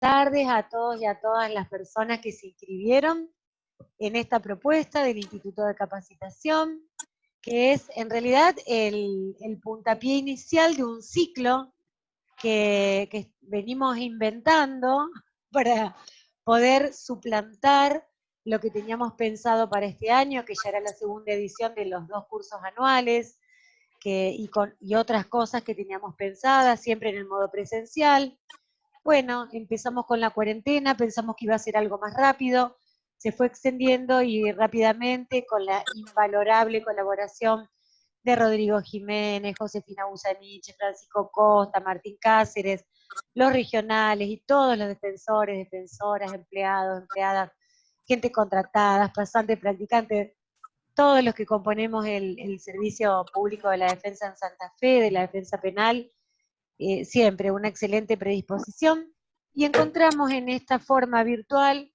tardes a todos y a todas las personas que se inscribieron en esta propuesta del Instituto de Capacitación, que es en realidad el puntapié inicial de un ciclo que venimos inventando para poder suplantar lo que teníamos pensado para este año, que ya era la segunda edición de los 2 cursos anuales, y otras cosas que teníamos pensadas, siempre en el modo presencial. Bueno, empezamos con la cuarentena, pensamos que iba a ser algo más rápido, se fue extendiendo y rápidamente con la invalorable colaboración de Rodrigo Jiménez, Josefina Busanich, Francisco Costa, Martín Cáceres, los regionales y todos los defensores, defensoras, empleados, empleadas, gente contratada, pasantes, practicantes, todos los que componemos el Servicio Público de la Defensa en Santa Fe, de la Defensa Penal, siempre una excelente predisposición, y encontramos en esta forma virtual,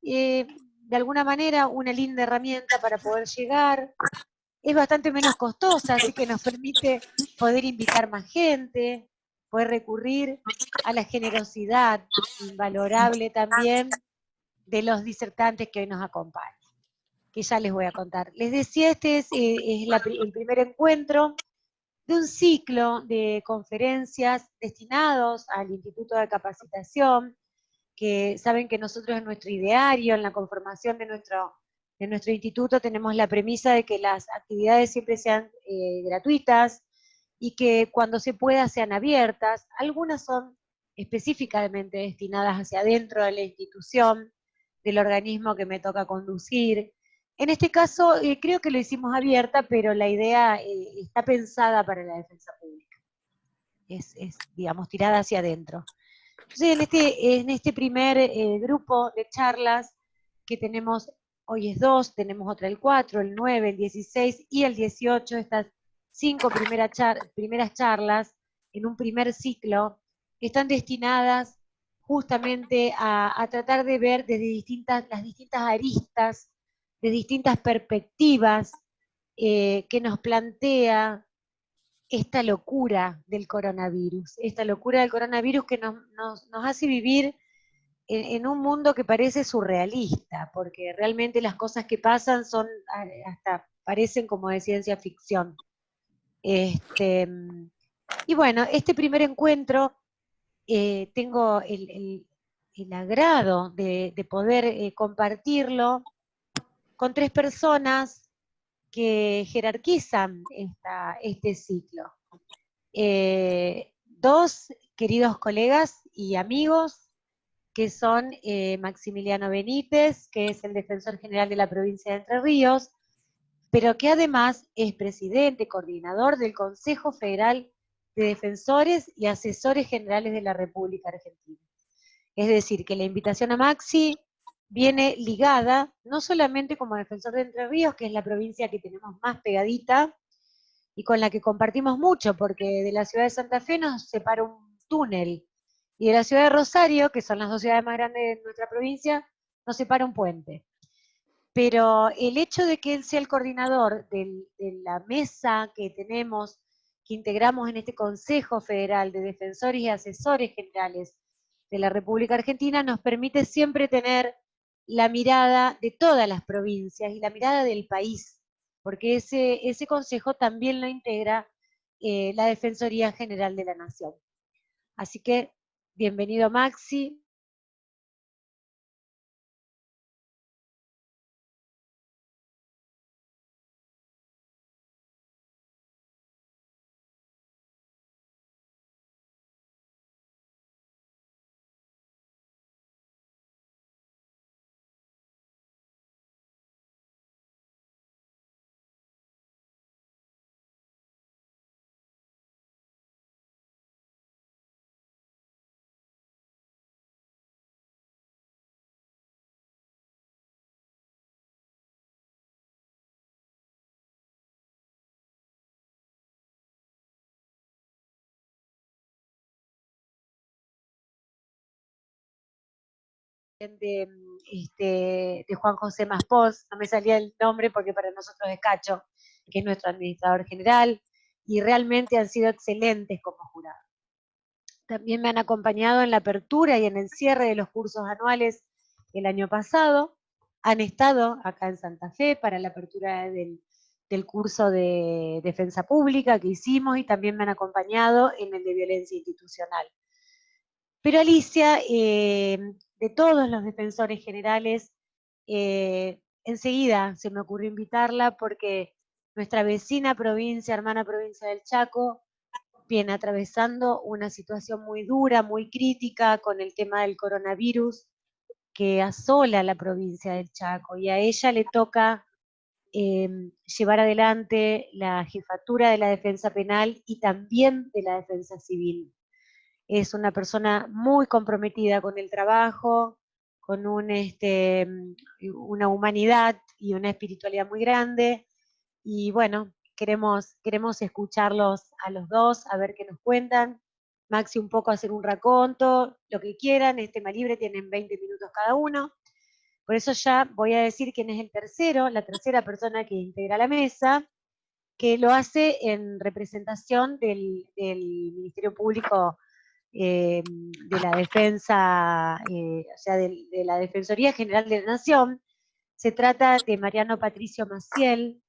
de alguna manera, una linda herramienta para poder llegar. Es bastante menos costosa, así que nos permite poder invitar más gente, poder recurrir a la generosidad invalorable también de los disertantes que hoy nos acompañan, que ya les voy a contar. Les decía, este es el primer encuentro de un ciclo de conferencias destinados al Instituto de Capacitación, que saben que nosotros en nuestro ideario, en la conformación de nuestro instituto, tenemos la premisa de que las actividades siempre sean gratuitas y que cuando se pueda sean abiertas. Algunas son específicamente destinadas hacia adentro de la institución, del organismo que me toca conducir. En este caso, creo que lo hicimos abierta, pero la idea está pensada para la defensa pública. Digamos, tirada hacia adentro. Entonces, en este primer grupo de charlas que tenemos, hoy es 2, tenemos otra el 4, el 9, el 16 y el 18, estas 5 primeras charlas en un primer ciclo, están destinadas justamente a tratar de ver desde las distintas aristas, de distintas perspectivas que nos plantea esta locura del coronavirus que nos hace vivir en un mundo que parece surrealista, porque realmente las cosas que pasan son, hasta parecen como de ciencia ficción. Y bueno, este primer encuentro, tengo el agrado de poder compartirlo con 3 personas que jerarquizan este ciclo. 2 queridos colegas y amigos, que son Maximiliano Benítez, que es el defensor general de la provincia de Entre Ríos, pero que además es presidente, coordinador del Consejo Federal de Defensores y Asesores Generales de la República Argentina. Es decir, que la invitación a Maxi viene ligada no solamente como defensor de Entre Ríos, que es la provincia que tenemos más pegadita y con la que compartimos mucho, porque de la ciudad de Santa Fe nos separa un túnel, y de la ciudad de Rosario, que son las 2 ciudades más grandes de nuestra provincia, nos separa un puente. Pero el hecho de que él sea el coordinador de la mesa que tenemos, que integramos en este Consejo Federal de Defensores y Asesores Generales de la República Argentina, nos permite siempre tener la mirada de todas las provincias y la mirada del país, porque ese consejo también lo integra la Defensoría General de la Nación. Así que, bienvenido Maxi. De Juan José Maspós, no me salía el nombre porque para nosotros es Cacho, que es nuestro administrador general, y realmente han sido excelentes como jurado. también me han acompañado en la apertura y en el cierre de los cursos anuales el año pasado. Han estado acá en Santa Fe para la apertura del curso de Defensa Pública que hicimos y también me han acompañado en el de Violencia Institucional. Pero Alicia, de todos los defensores generales, enseguida se me ocurrió invitarla porque nuestra vecina provincia, hermana provincia del Chaco, viene atravesando una situación muy dura, muy crítica con el tema del coronavirus que asola la provincia del Chaco y a ella le toca llevar adelante la jefatura de la defensa penal y también de la defensa civil. Es una persona muy comprometida con el trabajo, con una humanidad y una espiritualidad muy grande. Y bueno, queremos escucharlos a los dos, a ver qué nos cuentan. Maxi, un poco hacer un raconto, lo que quieran. Tema libre, tienen 20 minutos cada uno. Por eso ya voy a decir quién es el tercero, la tercera persona que integra la mesa, que lo hace en representación del Ministerio Público de la Defensa, o sea, de la Defensoría General de la Nación. Se trata de Mariano Patricio Maciel,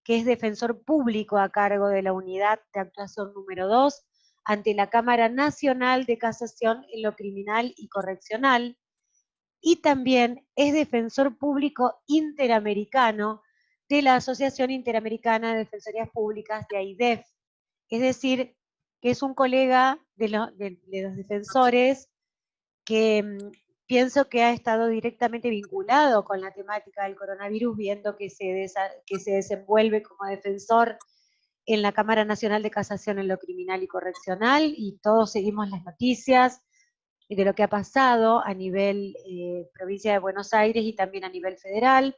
que es defensor público a cargo de la Unidad de Actuación número 2 ante la Cámara Nacional de Casación en lo Criminal y Correccional, y también es defensor público interamericano de la Asociación Interamericana de Defensorías Públicas de AIDEF. Es decir, que es un colega de los defensores que pienso que ha estado directamente vinculado con la temática del coronavirus, viendo que se desenvuelve como defensor en la Cámara Nacional de Casación en lo Criminal y Correccional, y todos seguimos las noticias de lo que ha pasado a nivel provincia de Buenos Aires y también a nivel federal.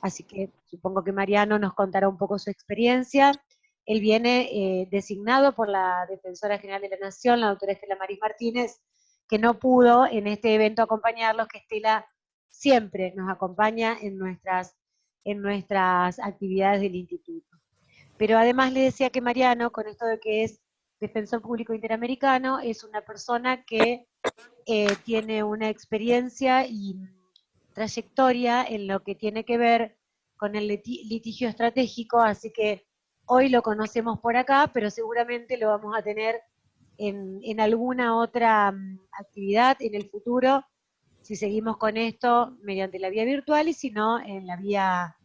Así que supongo que Mariano nos contará un poco su experiencia. Él viene designado por la Defensora General de la Nación, la doctora Estela Maris Martínez, que no pudo en este evento acompañarlos, que Estela siempre nos acompaña en nuestras actividades del instituto. Pero además le decía que Mariano, con esto de que es defensor público interamericano, es una persona que tiene una experiencia y trayectoria en lo que tiene que ver con el litigio estratégico, así que hoy lo conocemos por acá, pero seguramente lo vamos a tener en alguna otra actividad en el futuro, si seguimos con esto mediante la vía virtual y si no en la vía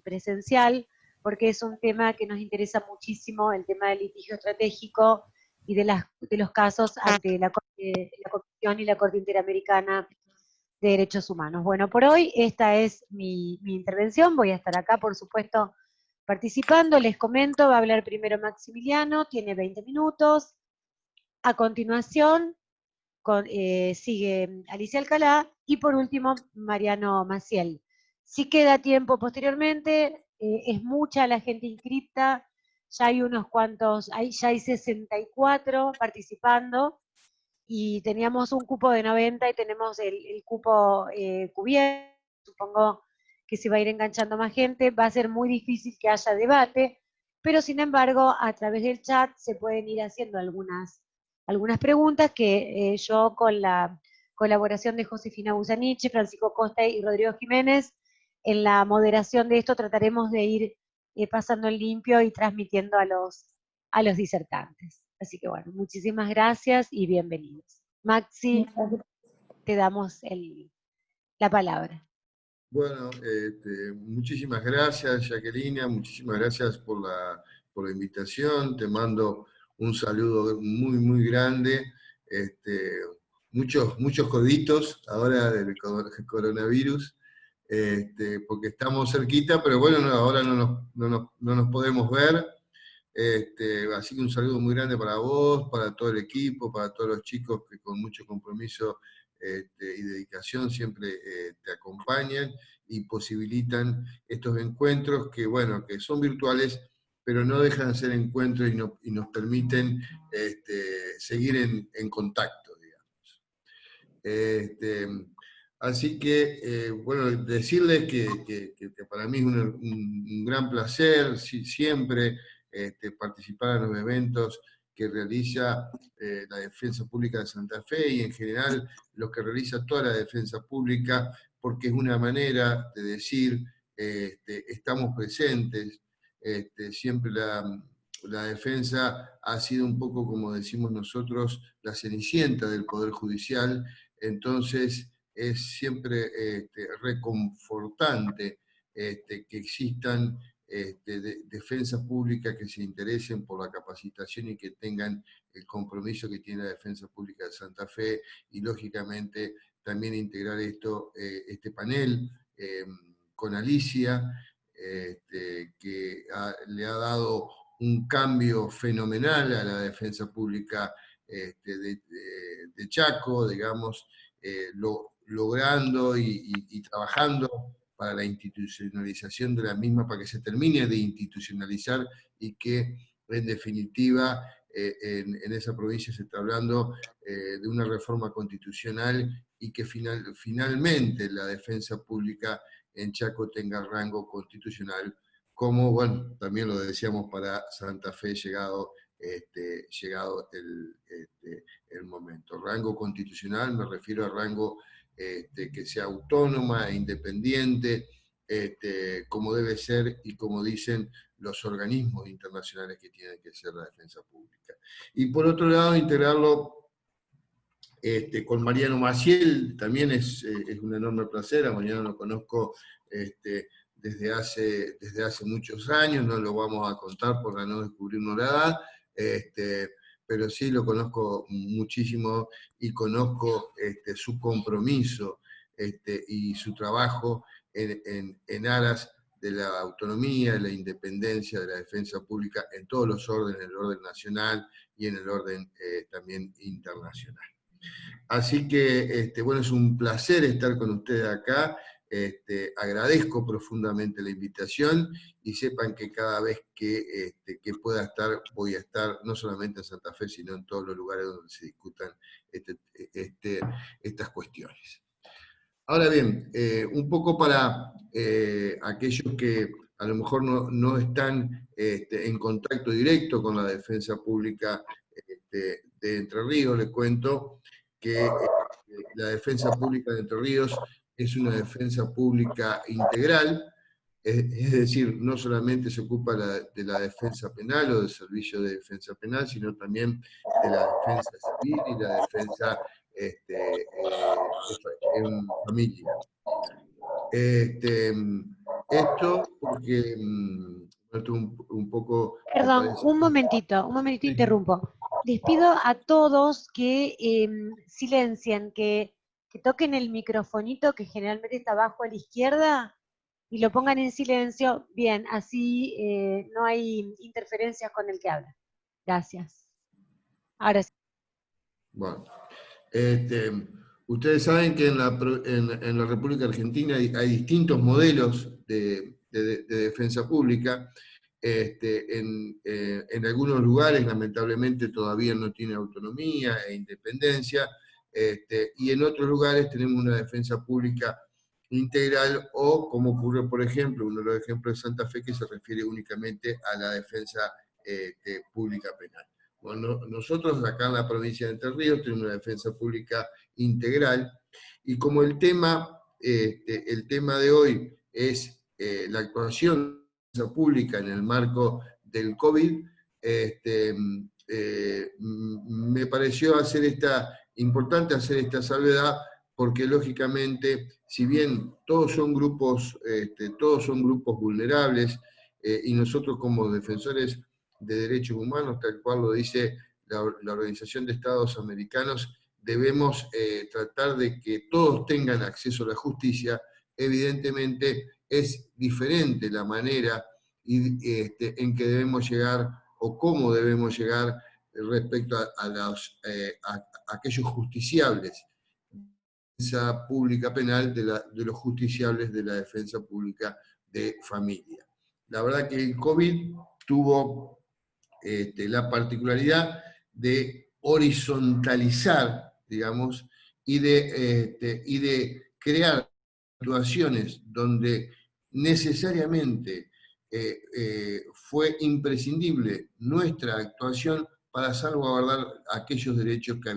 presencial, porque es un tema que nos interesa muchísimo, el tema del litigio estratégico y de los casos ante la Comisión y la Corte Interamericana de Derechos Humanos. Bueno, por hoy esta es mi intervención, voy a estar acá, por supuesto, participando. Les comento, va a hablar primero Maximiliano, tiene 20 minutos. A continuación, sigue Alicia Alcalá y por último Mariano Maciel. Si queda tiempo posteriormente, es mucha la gente inscripta, ya hay unos cuantos, ya hay 64 participando, y teníamos un cupo de 90 y tenemos el cupo cubierto. Supongo que se va a ir enganchando más gente, va a ser muy difícil que haya debate, pero sin embargo a través del chat se pueden ir haciendo algunas preguntas que yo con la colaboración de Josefina Busaniche, Francisco Costa y Rodrigo Jiménez, en la moderación de esto trataremos de ir pasando en limpio y transmitiendo a los disertantes. Así que bueno, muchísimas gracias y bienvenidos. Maxi, te damos la palabra. Bueno, muchísimas gracias, Jacqueline, muchísimas gracias por la invitación. Te mando un saludo muy, muy grande. Muchos coditos ahora del coronavirus, porque estamos cerquita, pero bueno, ahora no nos podemos ver. Así que un saludo muy grande para vos, para todo el equipo, para todos los chicos que con mucho compromiso y dedicación siempre te acompañan y posibilitan estos encuentros que, bueno, que son virtuales, pero no dejan de ser encuentros y nos permiten seguir en contacto, digamos. Así que, bueno, decirles que para mí es un gran placer siempre participar en los eventos que realiza la Defensa Pública de Santa Fe y en general lo que realiza toda la defensa pública, porque es una manera de decir, estamos presentes, siempre la defensa ha sido un poco, como decimos nosotros, la cenicienta del Poder Judicial, entonces es siempre reconfortante que existan defensas públicas que se interesen por la capacitación y que tengan el compromiso que tiene la Defensa Pública de Santa Fe, y lógicamente también integrar este panel con Alicia, que le ha dado un cambio fenomenal a la defensa pública de Chaco, digamos, logrando y trabajando para la institucionalización de la misma, para que se termine de institucionalizar y que, en definitiva, en esa provincia se está hablando de una reforma constitucional y que finalmente la defensa pública en Chaco tenga rango constitucional, como, bueno, también lo decíamos para Santa Fe, llegado el momento. Rango constitucional, me refiero a rango que sea autónoma e independiente, como debe ser y como dicen los organismos internacionales que tienen que ser la defensa pública. Y por otro lado, integrarlo con Mariano Maciel también es un enorme placer. A Mariano lo conozco desde hace muchos años, no lo vamos a contar por no descubrirnos la edad, pero sí lo conozco muchísimo y conozco su compromiso y su trabajo en aras de la autonomía, de la independencia, de la defensa pública en todos los órdenes, en el orden nacional y en el orden también internacional. Así que, bueno, es un placer estar con ustedes acá. Agradezco profundamente la invitación y sepan que cada vez que pueda estar, voy a estar no solamente en Santa Fe, sino en todos los lugares donde se discutan estas cuestiones. Ahora bien, un poco para aquellos que a lo mejor no están en contacto directo con la defensa pública de Entre Ríos, les cuento que la defensa pública de Entre Ríos es una defensa pública integral, es decir, no solamente se ocupa de la defensa penal o del servicio de defensa penal, sino también de la defensa civil y la defensa en familia. Esto porque un poco... Perdón, un momentito interrumpo. Les pido a todos que silencien, que toquen el microfonito que generalmente está abajo a la izquierda y lo pongan en silencio. Bien, así no hay interferencias con el que habla. Gracias. Ahora sí. Bueno, ustedes saben que en la República Argentina hay distintos modelos de defensa pública. En algunos lugares, lamentablemente, todavía no tiene autonomía e independencia, y en otros lugares tenemos una defensa pública integral, o como ocurre, por ejemplo, uno de los ejemplos de Santa Fe, que se refiere únicamente a la defensa pública penal. Bueno, nosotros acá en la provincia de Entre Ríos tenemos una defensa pública integral, y como el tema de hoy es la actuación pública en el marco del COVID, me pareció importante hacer esta salvedad, porque lógicamente, si bien todos son grupos vulnerables, y nosotros como defensores de derechos humanos, tal cual lo dice la Organización de Estados Americanos, debemos tratar de que todos tengan acceso a la justicia. Evidentemente es diferente la manera en que debemos llegar o cómo debemos llegar respecto a aquellos justiciables defensa pública penal de los justiciables de la defensa pública de familia. La verdad que el COVID tuvo la particularidad de horizontalizar, digamos, y de crear situaciones donde necesariamente fue imprescindible nuestra actuación para salvaguardar aquellos derechos que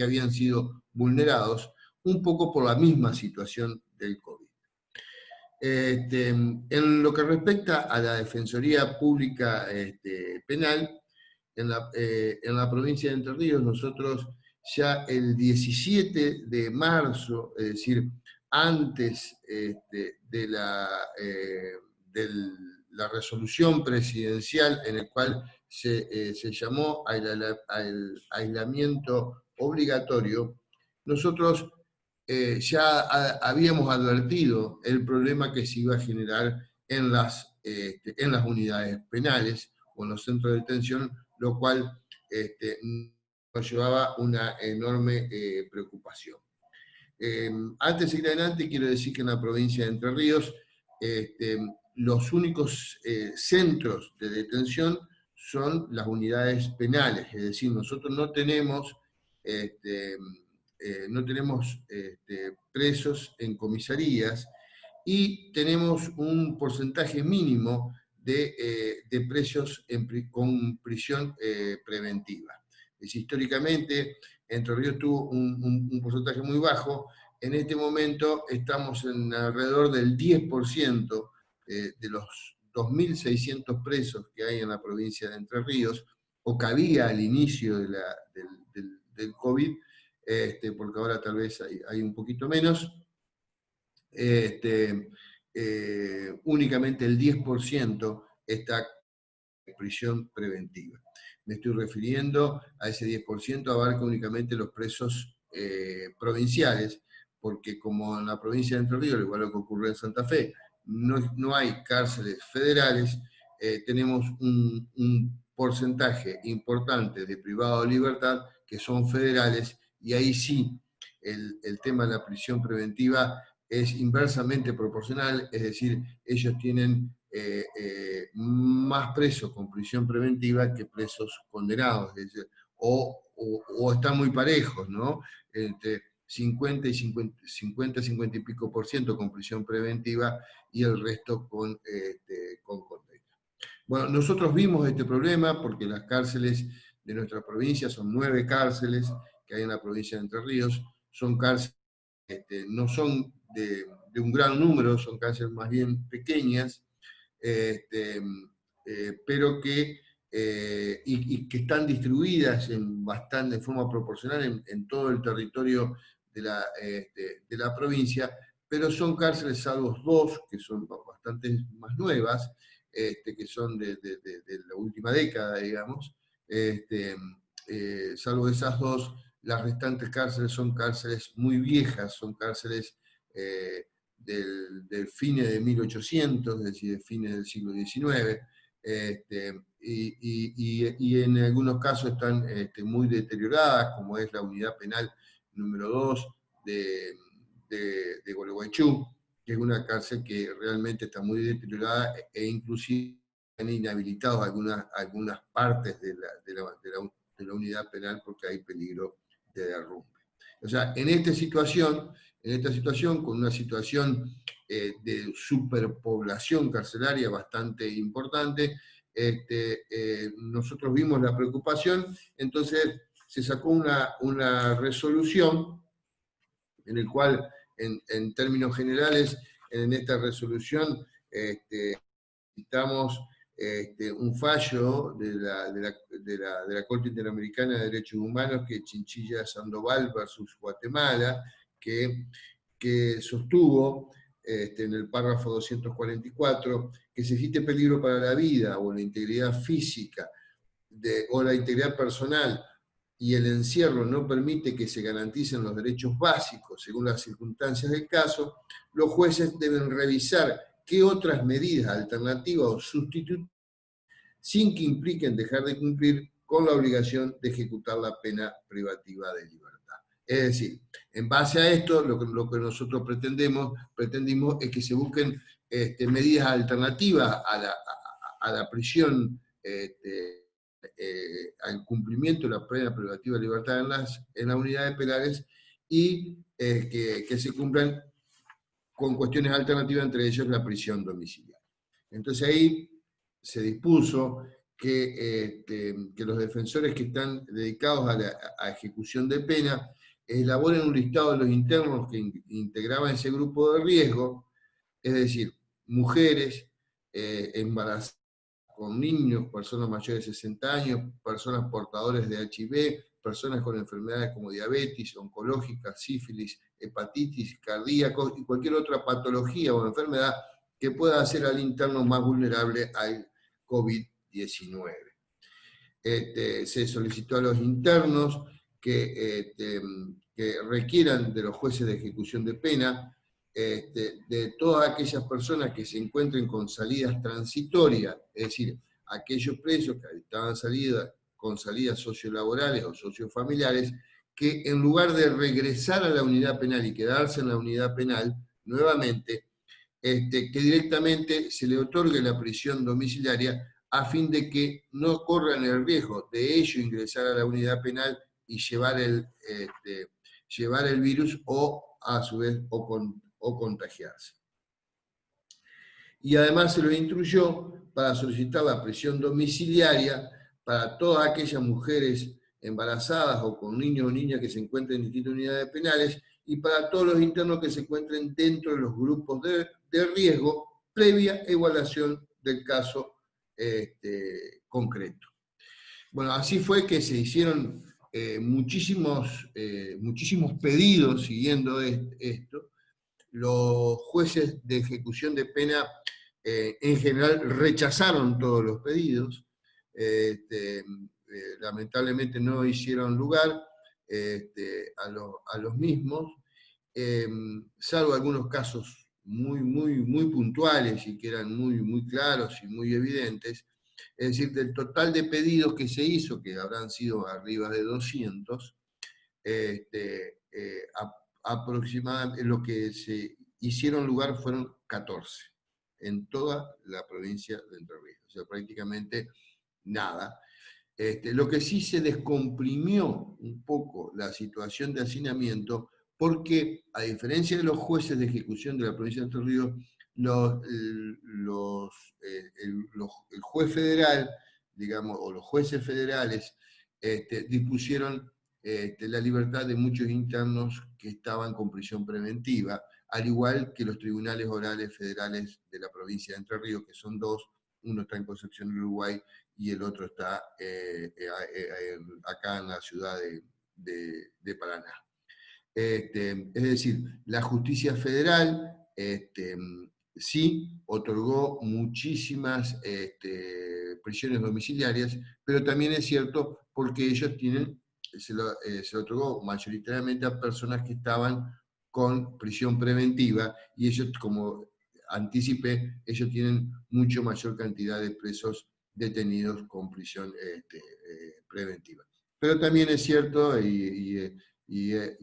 habían sido vulnerados, un poco por la misma situación del COVID. En lo que respecta a la Defensoría Pública Penal, en la provincia de Entre Ríos, nosotros ya el 17 de marzo, es decir, antes de la resolución presidencial en el cual se llamó al aislamiento obligatorio, nosotros ya habíamos advertido el problema que se iba a generar en las unidades penales o en los centros de detención, lo cual nos llevaba una enorme preocupación. Antes de ir adelante, quiero decir que en la provincia de Entre Ríos, los únicos centros de detención son las unidades penales, es decir, nosotros no tenemos presos en comisarías y tenemos un porcentaje mínimo de presos con prisión preventiva. Históricamente, Entre Ríos tuvo un porcentaje muy bajo. En este momento estamos en alrededor del 10% de los 2.600 presos que hay en la provincia de Entre Ríos, o que había al inicio del COVID, porque ahora tal vez hay un poquito menos. Únicamente el 10% está en prisión preventiva. Me estoy refiriendo a ese 10%, abarca únicamente los presos provinciales, porque como en la provincia de Entre Ríos, igual lo que ocurre en Santa Fe, no hay cárceles federales, tenemos un porcentaje importante de privados de libertad que son federales, y ahí sí el tema de la prisión preventiva es inversamente proporcional, es decir, ellos tienen más presos con prisión preventiva que presos condenados, es decir, o están muy parejos, ¿no? 50 y 50 y pico % con prisión preventiva y el resto con condena. Bueno, nosotros vimos este problema porque las cárceles de nuestra provincia son 9 cárceles que hay en la provincia de Entre Ríos, son cárceles, no son de un gran número, son cárceles más bien pequeñas, pero que, y que están distribuidas de forma proporcional en todo el territorio de la provincia, pero son cárceles, salvo 2, que son bastante más nuevas, que son de la última década, digamos, salvo esas 2, las restantes cárceles son cárceles muy viejas, son cárceles del fines de 1800, es decir, de fines del siglo XIX, y en algunos casos están muy deterioradas, como es la unidad penal número 2 de Gualeguaychú, que es una cárcel que realmente está muy deteriorada e inclusive han inhabilitado algunas partes de la unidad penal porque hay peligro de derrumbe. O sea, en esta situación, con una situación de superpoblación carcelaria bastante importante, nosotros vimos la preocupación, entonces se sacó una resolución en el cual, en términos generales, en esta resolución citamos un fallo de la Corte Interamericana de Derechos Humanos, que es Chinchilla Sandoval versus Guatemala, que sostuvo en el párrafo 244 que si existe peligro para la vida o la integridad física o la integridad personal y el encierro no permite que se garanticen los derechos básicos según las circunstancias del caso, los jueces deben revisar qué otras medidas alternativas o sustitutivas, sin que impliquen dejar de cumplir con la obligación de ejecutar la pena privativa de libertad. Es decir, en base a esto, lo que nosotros pretendimos es que se busquen medidas alternativas a la prisión, al cumplimiento de la pena privativa de libertad en las unidades penales, y que se cumplan con cuestiones alternativas, entre ellas la prisión domiciliaria. Entonces ahí se dispuso que los defensores que están dedicados a ejecución de pena elaboren un listado de los internos que integraban ese grupo de riesgo, es decir, mujeres, embarazadas con niños, personas mayores de 60 años, personas portadores de HIV, personas con enfermedades como diabetes, oncológica, sífilis, hepatitis, cardíacos y cualquier otra patología o enfermedad que pueda hacer al interno más vulnerable al COVID-19. Se solicitó a los internos que requieran de los jueces de ejecución de pena de todas aquellas personas que se encuentren con salidas transitorias, es decir, aquellos presos que estaban con salidas sociolaborales o sociofamiliares, que en lugar de regresar a la unidad penal y quedarse en la unidad penal nuevamente, que directamente se le otorgue la prisión domiciliaria a fin de que no corran el riesgo de ello ingresar a la unidad penal y llevar el virus o a su vez o contagiarse. Y además se lo instruyó para solicitar la prisión domiciliaria para todas aquellas mujeres embarazadas o con niños o niñas que se encuentren en distintas unidades penales y para todos los internos que se encuentren dentro de los grupos de riesgo previa evaluación del caso concreto. Bueno, así fue que se hicieron muchísimos pedidos siguiendo esto. Los jueces de ejecución de pena en general rechazaron todos los pedidos, lamentablemente no hicieron lugar a los mismos, salvo algunos casos muy puntuales y que eran muy claros y muy evidentes. Es decir, del total de pedidos que se hizo, que habrán sido arriba de 200, aproximadamente lo que se hicieron lugar fueron 14 en toda la provincia de Entre Ríos, o sea, prácticamente nada. Lo que sí se descomprimió un poco la situación de hacinamiento, porque a diferencia de los jueces de ejecución de la provincia de Entre Ríos, el juez federal, digamos, o los jueces federales, dispusieron la libertad de muchos internos que estaban con prisión preventiva, al igual que los tribunales orales federales de la provincia de Entre Ríos, que son dos, uno está en Concepción, Uruguay, y el otro está acá en la ciudad de Paraná. Es decir, la justicia federal sí otorgó muchísimas prisiones domiciliarias, pero también es cierto porque ellos se lo otorgó mayoritariamente a personas que estaban con prisión preventiva y ellos, como anticipé, ellos tienen mucho mayor cantidad de presos detenidos con prisión preventiva. Pero también es cierto, y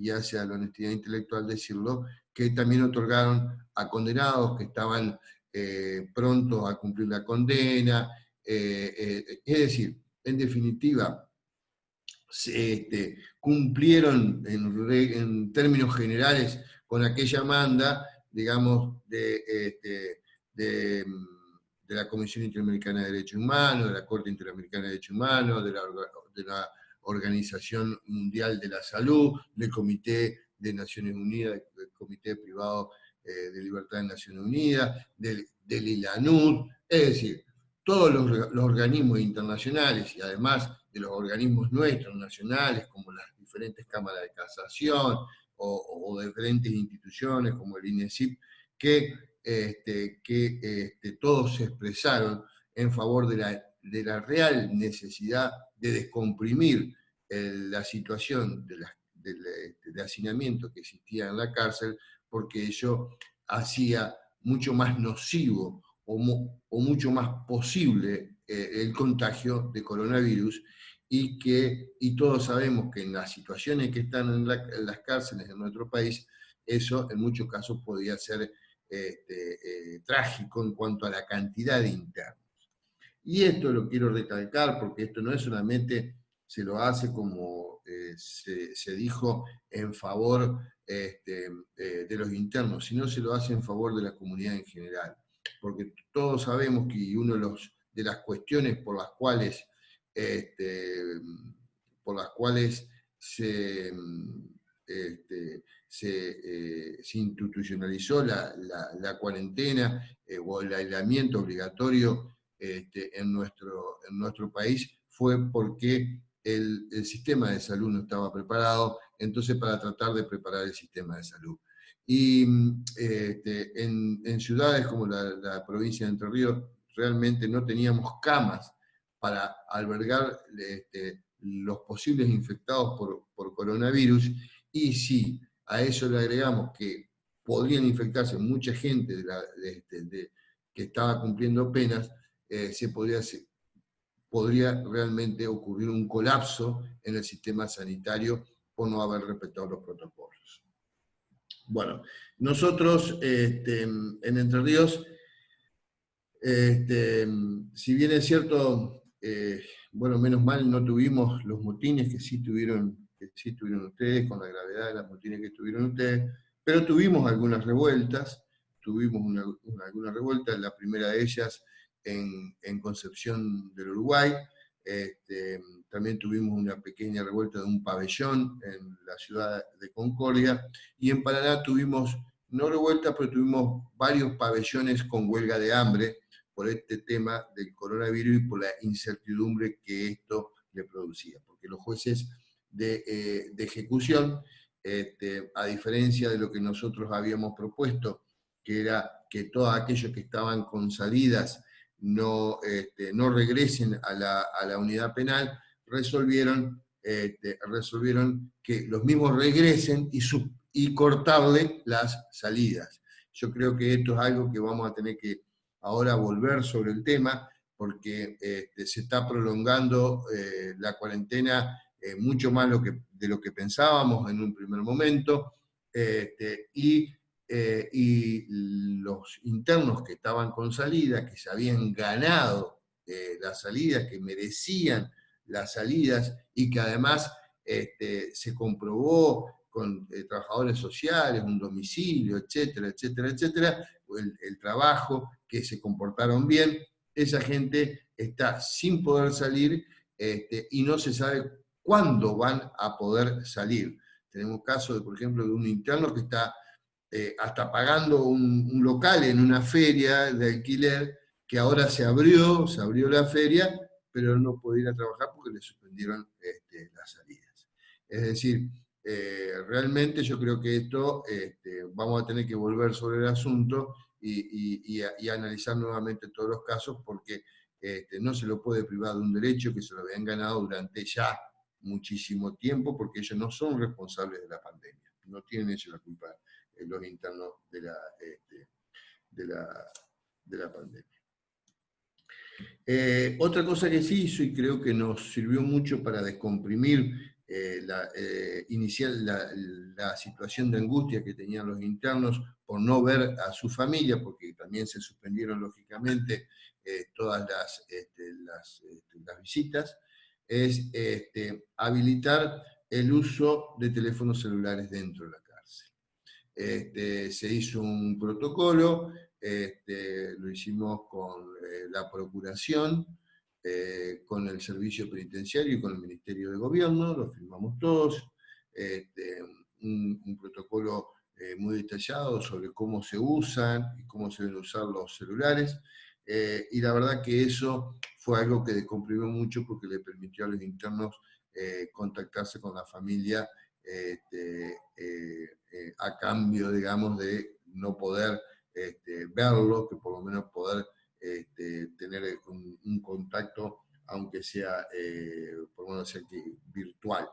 hace a la honestidad intelectual decirlo, que también otorgaron a condenados que estaban prontos a cumplir la condena, es decir, en definitiva, cumplieron en términos generales con aquella manda, digamos, de la Comisión Interamericana de Derechos Humanos, de la Corte Interamericana de Derechos Humanos, de la Organización Mundial de la Salud, del Comité de Naciones Unidas, del Comité Privado de Libertad de Naciones Unidas, del ILANUD, es decir, todos los organismos internacionales y además de los organismos nuestros, nacionales, como las diferentes cámaras de casación o de diferentes instituciones como el INESIP, que todos se expresaron en favor de la real necesidad de descomprimir la situación de hacinamiento que existía en la cárcel, porque ello hacía mucho más nocivo o mucho más posible el contagio de coronavirus, y todos sabemos que en las situaciones que están en las cárceles de nuestro país, eso en muchos casos podía ser trágico en cuanto a la cantidad de internos. Y esto lo quiero recalcar porque esto no es solamente, se lo hace como se dijo en favor de los internos, sino se lo hace en favor de la comunidad en general. Porque todos sabemos que uno de las cuestiones por las cuales, se, se institucionalizó la cuarentena o el aislamiento obligatorio en nuestro país, fue porque el sistema de salud no estaba preparado, entonces para tratar de preparar el sistema de salud. Y en ciudades como la provincia de Entre Ríos realmente no teníamos camas para albergar los posibles infectados por coronavirus, y si a eso le agregamos que podrían infectarse mucha gente que estaba cumpliendo penas, podría realmente ocurrir un colapso en el sistema sanitario por no haber respetado los protocolos. Bueno, nosotros en Entre Ríos, si bien es cierto, bueno, menos mal no tuvimos los motines que sí tuvieron ustedes, con la gravedad de las motines que tuvieron ustedes, pero tuvimos algunas revueltas, algunas revueltas, la primera de ellas en Concepción del Uruguay. También tuvimos una pequeña revuelta de un pabellón en la ciudad de Concordia, y en Paraná tuvimos, no revueltas, pero tuvimos varios pabellones con huelga de hambre por este tema del coronavirus y por la incertidumbre que esto le producía, porque los jueces de ejecución, a diferencia de lo que nosotros habíamos propuesto, que era que todos aquellos que estaban con salidas no regresen a la unidad penal, resolvieron que los mismos regresen y cortarle las salidas. Yo creo que esto es algo que vamos a tener que ahora volver sobre el tema, porque se está prolongando la cuarentena mucho más de lo que pensábamos en un primer momento, y los internos que estaban con salida, que se habían ganado las salidas, que merecían las salidas, y que además se comprobó con trabajadores sociales, un domicilio, etcétera, etcétera, etcétera, el trabajo, que se comportaron bien, esa gente está sin poder salir y no se sabe cuándo van a poder salir. Tenemos casos, por ejemplo, de un interno que está hasta pagando un local en una feria de alquiler, que ahora se abrió la feria, pero no puede ir a trabajar porque le suspendieron las salidas. Es decir, realmente yo creo que esto vamos a tener que volver sobre el asunto y analizar nuevamente todos los casos, porque no se lo puede privar de un derecho que se lo habían ganado durante ya muchísimo tiempo, porque ellos no son responsables de la pandemia, no tienen ellos la culpa, los internos de la pandemia. Otra cosa que se hizo, y creo que nos sirvió mucho para descomprimir la situación de angustia que tenían los internos por no ver a su familia, porque también se suspendieron lógicamente todas las visitas, es habilitar el uso de teléfonos celulares dentro de la cárcel. Se hizo un protocolo, lo hicimos con la Procuración, con el Servicio Penitenciario y con el Ministerio de Gobierno, lo firmamos todos, un protocolo muy detallado sobre cómo se usan y cómo se deben usar los celulares, y la verdad que eso fue algo que descomprimió mucho, porque le permitió a los internos contactarse con la familia a cambio, digamos, de no poder verlo, que por lo menos poder tener un contacto, aunque sea, por lo menos sea virtual.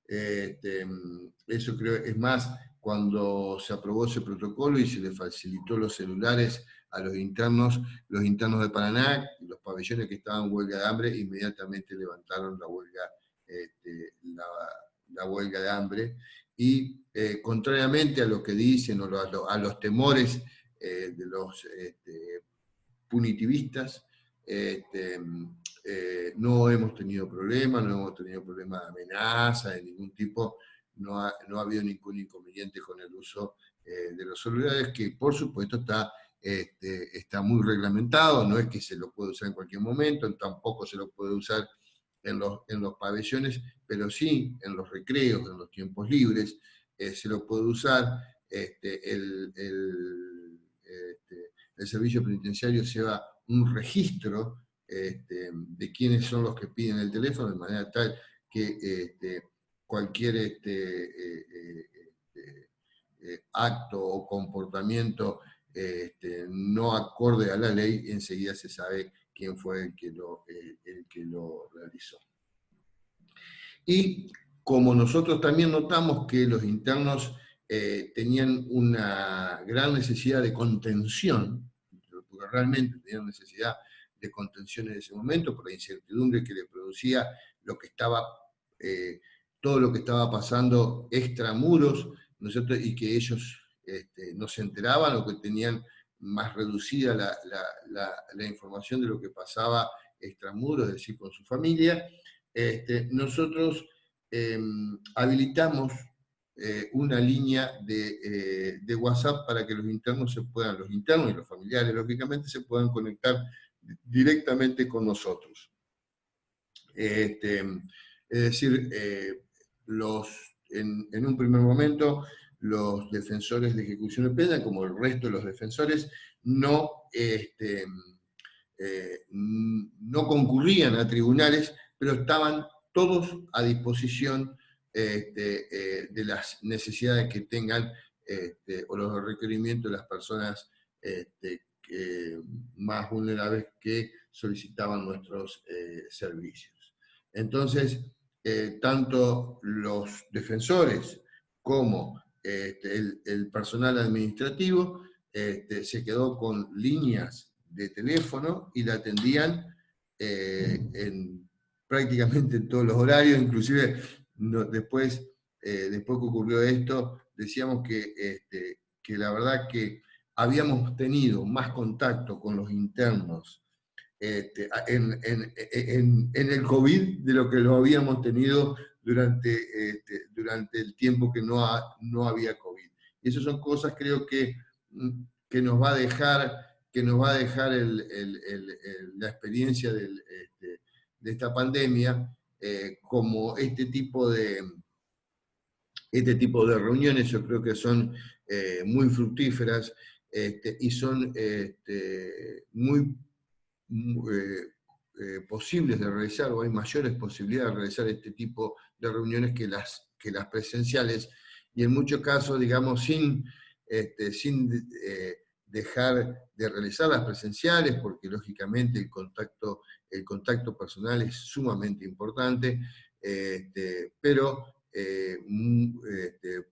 Eso creo, es más, cuando se aprobó ese protocolo y se le facilitó los celulares a los internos de Paraná, los pabellones que estaban en huelga de hambre, inmediatamente levantaron la huelga, la huelga de hambre, y contrariamente a lo que dicen, o a los temores de los punitivistas, no hemos tenido problemas, no hemos tenido problemas de amenaza de ningún tipo, no ha habido ningún inconveniente con el uso de los celulares, que por supuesto está está muy reglamentado, no es que se lo puede usar en cualquier momento, tampoco se lo puede usar en los pabellones, pero sí en los recreos, en los tiempos libres, se lo puede usar. El servicio penitenciario lleva un registro de quiénes son los que piden el teléfono, de manera tal que cualquier acto o comportamiento no acorde a la ley, enseguida se sabe quién fue el que lo realizó. Y como nosotros también notamos que los internos tenían una gran necesidad de contención, porque realmente tenían necesidad de contención en ese momento, por la incertidumbre que le producía lo que estaba, todo lo que estaba pasando extramuros, ¿no es cierto? Y que ellos no se enteraban o que tenían más reducida la información de lo que pasaba extramuros, es decir, con su familia. Nosotros habilitamos una línea de WhatsApp para que los internos y los familiares, lógicamente, se puedan conectar directamente con nosotros. Es decir, en un primer momento, los defensores de ejecución de pena, como el resto de los defensores, no concurrían a tribunales, pero estaban todos a disposición de las necesidades que tengan o los requerimientos de las personas más vulnerables que solicitaban nuestros servicios. Entonces, tanto los defensores como el personal administrativo se quedó con líneas de teléfono y la atendían prácticamente en todos los horarios, inclusive después que ocurrió esto, decíamos que la verdad que habíamos tenido más contacto con los internos en el COVID de lo que lo habíamos tenido durante el tiempo que no había COVID. Y esas son cosas, creo que nos va a dejar la experiencia de esta pandemia, como este tipo de reuniones. Yo creo que son muy fructíferas y son muy posibles de realizar, o hay mayores posibilidades de realizar este tipo de reuniones que las presenciales, y en muchos casos, digamos, sin dejar de realizar las presenciales, porque lógicamente el contacto personal es sumamente importante, pero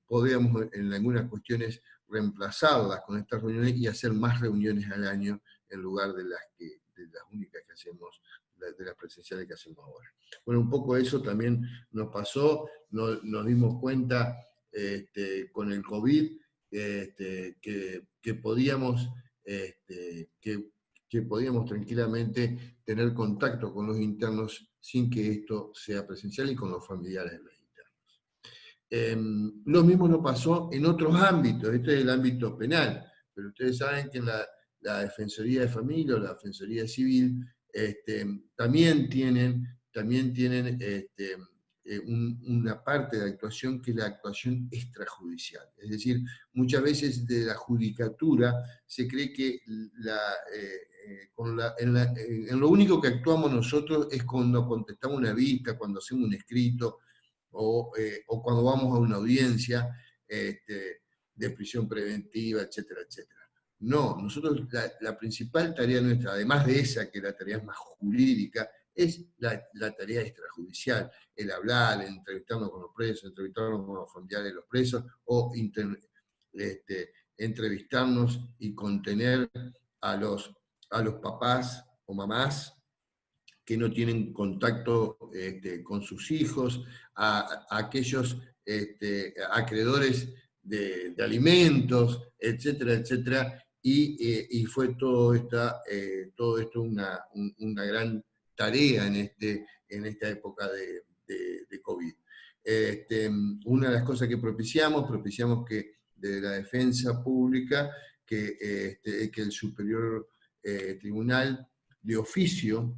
podríamos en algunas cuestiones reemplazarlas con estas reuniones y hacer más reuniones al año en lugar de las únicas que hacemos, de las presenciales que hacemos ahora. Bueno, un poco eso también nos pasó, nos dimos cuenta con el COVID que podíamos tranquilamente tener contacto con los internos sin que esto sea presencial, y con los familiares de los internos. Lo mismo nos pasó en otros ámbitos, este es el ámbito penal, pero ustedes saben que la Defensoría de Familia o la Defensoría Civil también tienen una parte de actuación que es la actuación extrajudicial. Es decir, muchas veces de la judicatura se cree que en lo único que actuamos nosotros es cuando contestamos una vista, cuando hacemos un escrito, o cuando vamos a una audiencia de prisión preventiva, etcétera, etcétera. No, nosotros la principal tarea nuestra, además de esa, que la tarea es más jurídica, es la tarea extrajudicial, el hablar, el entrevistarnos con los presos, entrevistarnos con los familiares de los presos, o entrevistarnos y contener a los papás o mamás que no tienen contacto con sus hijos, a aquellos acreedores de alimentos, etcétera, etcétera, y fue todo esto una gran tarea en esta época de COVID. Una de las cosas que propiciamos que de la defensa pública que el Superior Tribunal de oficio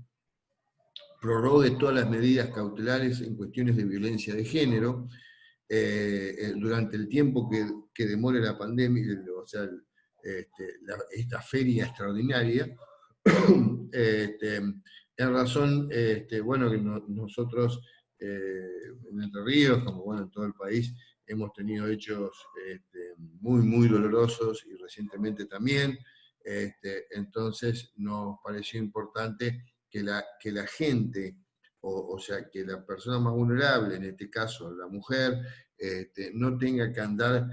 prorrogue todas las medidas cautelares en cuestiones de violencia de género durante el tiempo que demore la pandemia, o sea, esta feria extraordinaria, en razón, bueno, que nosotros en Entre Ríos, como bueno en todo el país, hemos tenido hechos muy, muy dolorosos y recientemente también, entonces nos pareció importante que la gente, o sea, que la persona más vulnerable, en este caso la mujer, no tenga que andar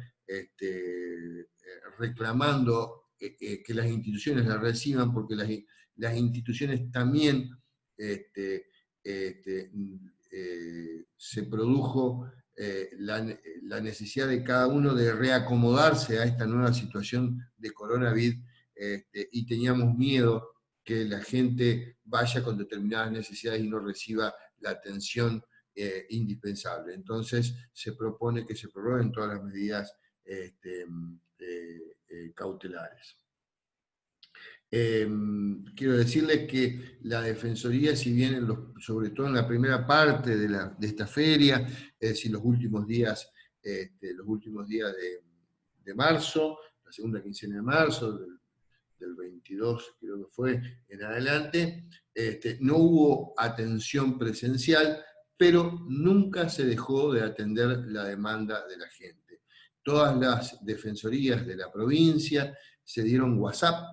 reclamando que las instituciones la reciban, porque las instituciones también se produjo la necesidad de cada uno de reacomodarse a esta nueva situación de coronavirus, y teníamos miedo que la gente vaya con determinadas necesidades y no reciba la atención indispensable. Entonces se propone que se prorroguen todas las medidas cautelares. Quiero decirles que la Defensoría, si bien sobre todo en la primera parte de esta feria, es decir, los últimos días de marzo, la segunda quincena de marzo, del 22 creo que fue, en adelante, no hubo atención presencial, pero nunca se dejó de atender la demanda de la gente. Todas las defensorías de la provincia se dieron WhatsApp,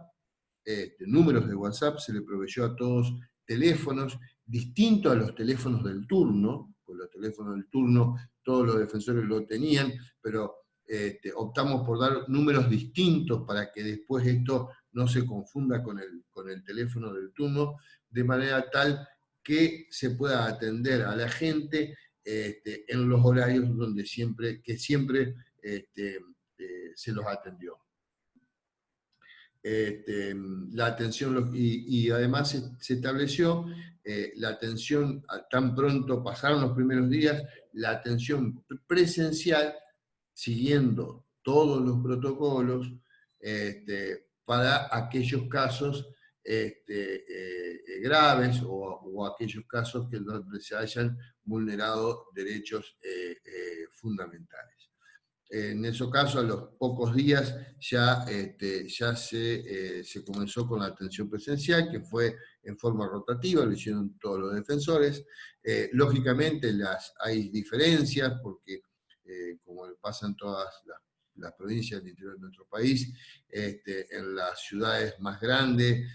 números de WhatsApp, se le proveyó a todos teléfonos distintos a los teléfonos del turno, pues los teléfonos del turno todos los defensores lo tenían, pero optamos por dar números distintos para que después esto no se confunda con el teléfono del turno, de manera tal que se pueda atender a la gente en los horarios que siempre se los atendió. La atención, y además se estableció la atención, tan pronto pasaron los primeros días, la atención presencial, siguiendo todos los protocolos, para aquellos casos graves o aquellos casos donde se hayan vulnerado derechos fundamentales. En esos casos, a los pocos días, ya se comenzó con la atención presencial, que fue en forma rotativa, lo hicieron todos los defensores. Lógicamente hay diferencias, porque como pasa en todas las provincias del interior de nuestro país, en las ciudades más grandes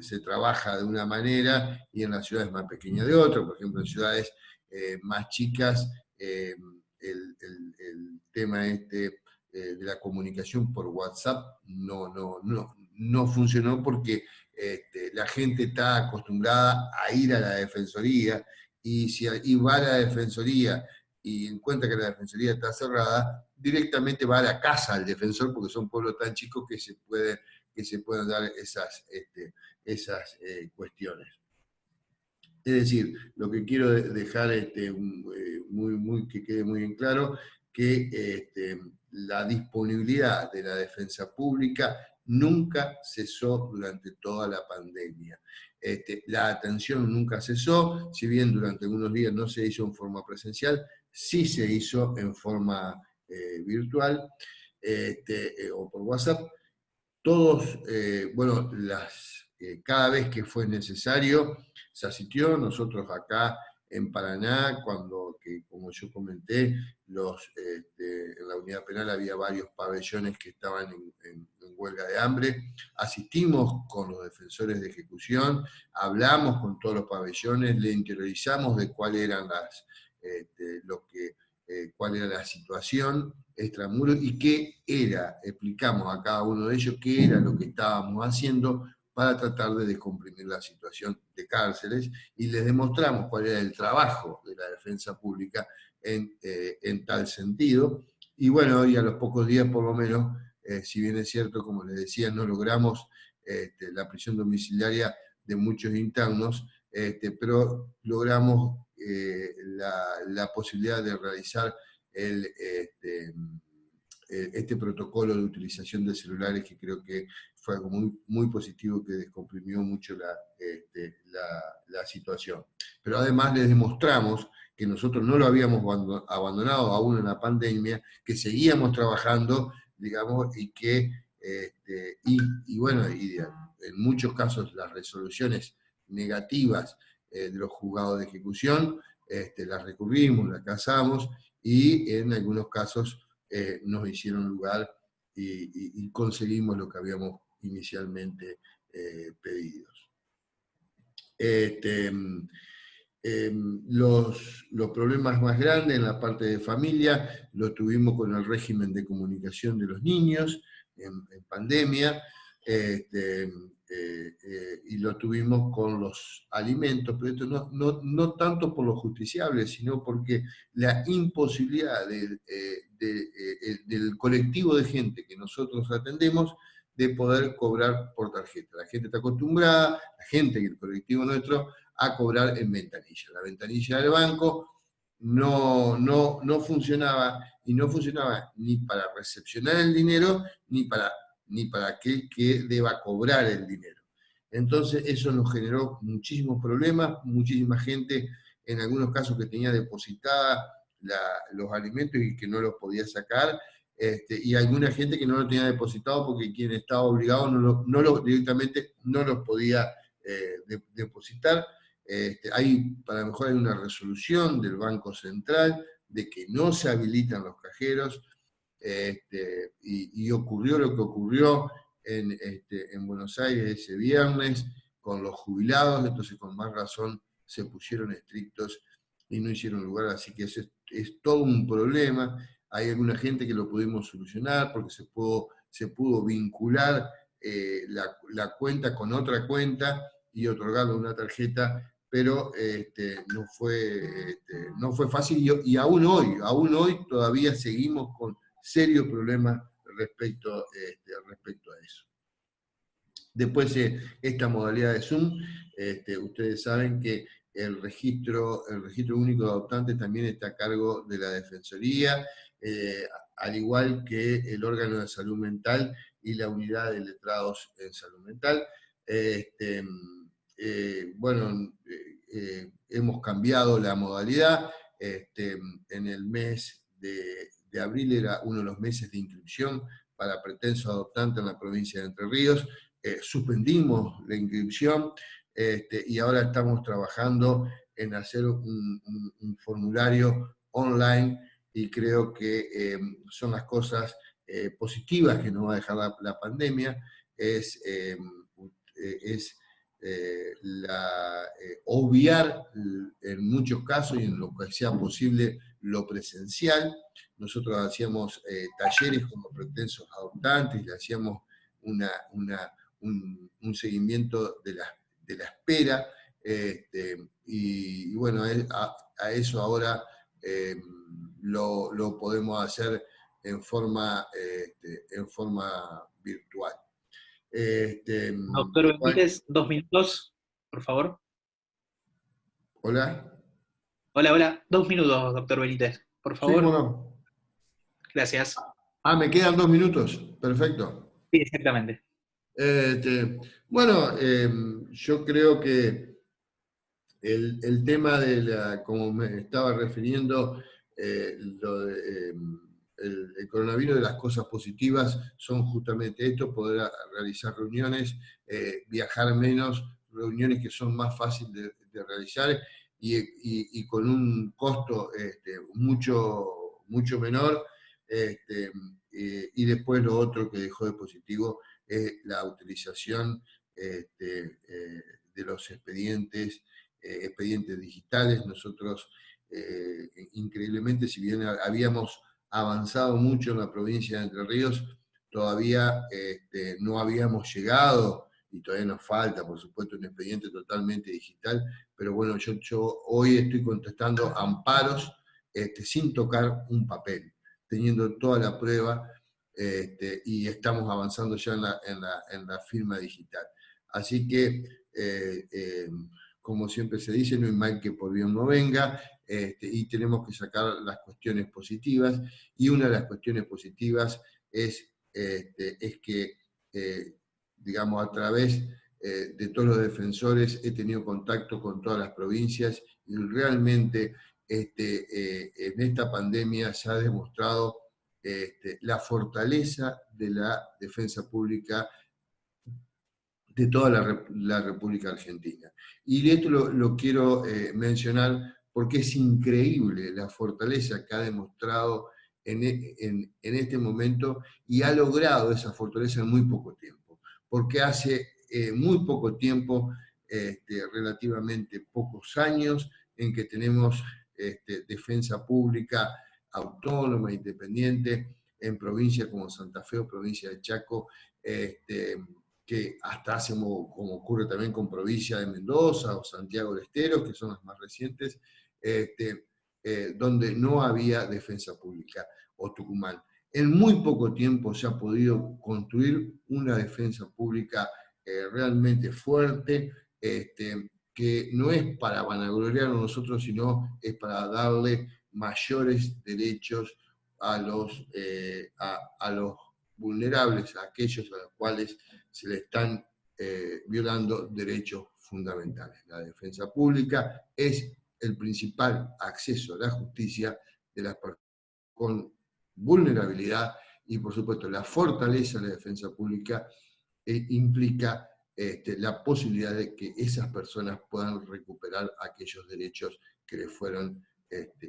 se trabaja de una manera y en las ciudades más pequeñas de otra. Por ejemplo, en ciudades más chicas, el tema de la comunicación por WhatsApp no funcionó, porque la gente está acostumbrada a ir a la defensoría, y si va a la defensoría y encuentra que la defensoría está cerrada, directamente va a la casa del defensor, porque son pueblos tan chicos que se pueden dar esas cuestiones. Es decir, lo que quiero dejar que quede muy en claro, que la disponibilidad de la defensa pública nunca cesó durante toda la pandemia. La atención nunca cesó, si bien durante algunos días no se hizo en forma presencial, sí se hizo en forma virtual o por WhatsApp. Todos, bueno, cada vez que fue necesario se asistió. Nosotros acá en Paraná, como yo comenté, en la unidad penal había varios pabellones que estaban en huelga de hambre. Asistimos con los defensores de ejecución, hablamos con todos los pabellones, le interiorizamos de cuál era la situación extramuros y explicamos a cada uno de ellos qué era lo que estábamos haciendo para tratar de descomprimir la situación de cárceles, y les demostramos cuál era el trabajo de la defensa pública en tal sentido. Y bueno, hoy a los pocos días por lo menos, si bien es cierto, como les decía, no logramos la prisión domiciliaria de muchos internos, pero logramos la posibilidad de realizar este protocolo de utilización de celulares, que creo que fue algo muy, muy positivo, que descomprimió mucho la situación. Pero además les demostramos que nosotros no lo habíamos abandonado aún en la pandemia, que seguíamos trabajando, digamos, y que, en muchos casos las resoluciones negativas de los juzgados de ejecución, las recurrimos, las casamos, y en algunos casos nos hicieron lugar y conseguimos lo que habíamos inicialmente pedido. Los problemas más grandes en la parte de familia los tuvimos con el régimen de comunicación de los niños en pandemia, y lo tuvimos con los alimentos, pero esto no tanto por los justiciables, sino porque la imposibilidad del colectivo de gente que nosotros atendemos de poder cobrar por tarjeta. La gente está acostumbrada, la gente, el colectivo nuestro, a cobrar en ventanilla. La ventanilla del banco no funcionaba, y no funcionaba ni para recepcionar el dinero, ni para aquel que deba cobrar el dinero. Entonces eso nos generó muchísimos problemas, muchísima gente, en algunos casos que tenía depositada los alimentos y que no los podía sacar, y alguna gente que no lo tenía depositado porque quien estaba obligado directamente no los podía depositar. Para lo mejor hay una resolución del Banco Central de que no se habilitan los cajeros, y ocurrió lo que ocurrió en Buenos Aires ese viernes con los jubilados, entonces con más razón se pusieron estrictos y no hicieron lugar, así que es todo un problema. Hay alguna gente que lo pudimos solucionar porque se pudo vincular la cuenta con otra cuenta y otorgarle una tarjeta, pero no fue fácil, y aún hoy todavía seguimos con serios problemas respecto a eso. Después, esta modalidad de Zoom, ustedes saben que el registro único de adoptantes también está a cargo de la Defensoría, al igual que el órgano de salud mental y la unidad de letrados en salud mental. Hemos cambiado la modalidad. En el mes de abril era uno de los meses de inscripción para pretensos adoptantes en la provincia de Entre Ríos. Suspendimos la inscripción, y ahora estamos trabajando en hacer un formulario online, y creo que son las cosas positivas que nos va a dejar la pandemia, es obviar en muchos casos, y en lo que sea posible, lo presencial. Nosotros hacíamos talleres con los pretensos adoptantes, le hacíamos un seguimiento de la espera, y bueno, a eso ahora lo podemos hacer en forma virtual. Doctor Benítez, 2 minutos, por favor. Hola. Hola, 2 minutos, doctor Benítez, por favor. Sí, bueno. Gracias. Me quedan 2 minutos. Perfecto. Sí, exactamente. Yo creo que el tema como me estaba refiriendo, el coronavirus, de las cosas positivas son justamente esto: poder realizar reuniones, viajar menos, reuniones que son más fáciles de realizar y con un costo mucho menor. Y después lo otro que dejó de positivo es la utilización de los expedientes digitales. Nosotros, increíblemente, si bien habíamos avanzado mucho en la provincia de Entre Ríos, todavía no habíamos llegado, y todavía nos falta, por supuesto, un expediente totalmente digital, pero bueno, yo hoy estoy contestando amparos sin tocar un papel, teniendo toda la prueba, y estamos avanzando ya en la firma digital. Así que, como siempre se dice, no hay mal que por bien no venga. y tenemos que sacar las cuestiones positivas, y una de las cuestiones positivas es que, digamos, a través de todos los defensores he tenido contacto con todas las provincias, y realmente en esta pandemia se ha demostrado la fortaleza de la defensa pública de toda la República Argentina. Y de esto lo quiero mencionar porque es increíble la fortaleza que ha demostrado en este momento, y ha logrado esa fortaleza en muy poco tiempo. Porque hace muy poco tiempo, relativamente pocos años, en que tenemos defensa pública autónoma, independiente, en provincias como Santa Fe o provincia de Chaco, que hasta hace, como ocurre también con provincia de Mendoza o Santiago del Estero, que son las más recientes, donde no había defensa pública, o Tucumán. En muy poco tiempo se ha podido construir una defensa pública realmente fuerte, que no es para vanagloriarnos nosotros, sino es para darle mayores derechos a los vulnerables, a aquellos a los cuales se le están violando derechos fundamentales. La defensa pública es el principal acceso a la justicia de las personas con vulnerabilidad, y por supuesto la fortaleza de la defensa pública implica la posibilidad de que esas personas puedan recuperar aquellos derechos que les fueron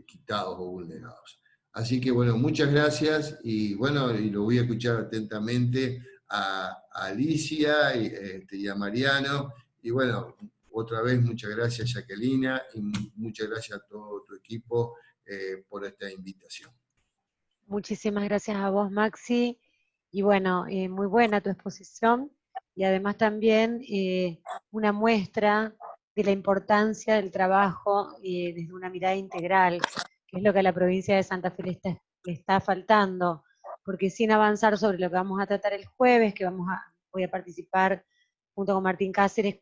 quitados o vulnerados. Así que bueno, muchas gracias, y bueno, y lo voy a escuchar atentamente a Alicia y a Mariano, y bueno, otra vez muchas gracias, Jacquelina, y muchas gracias a todo tu equipo por esta invitación. Muchísimas gracias a vos, Maxi, y bueno, muy buena tu exposición, y además también una muestra de la importancia del trabajo desde una mirada integral, que es lo que a la provincia de Santa Fe le está faltando, porque sin avanzar sobre lo que vamos a tratar el jueves, que voy a participar junto con Martín Cáceres,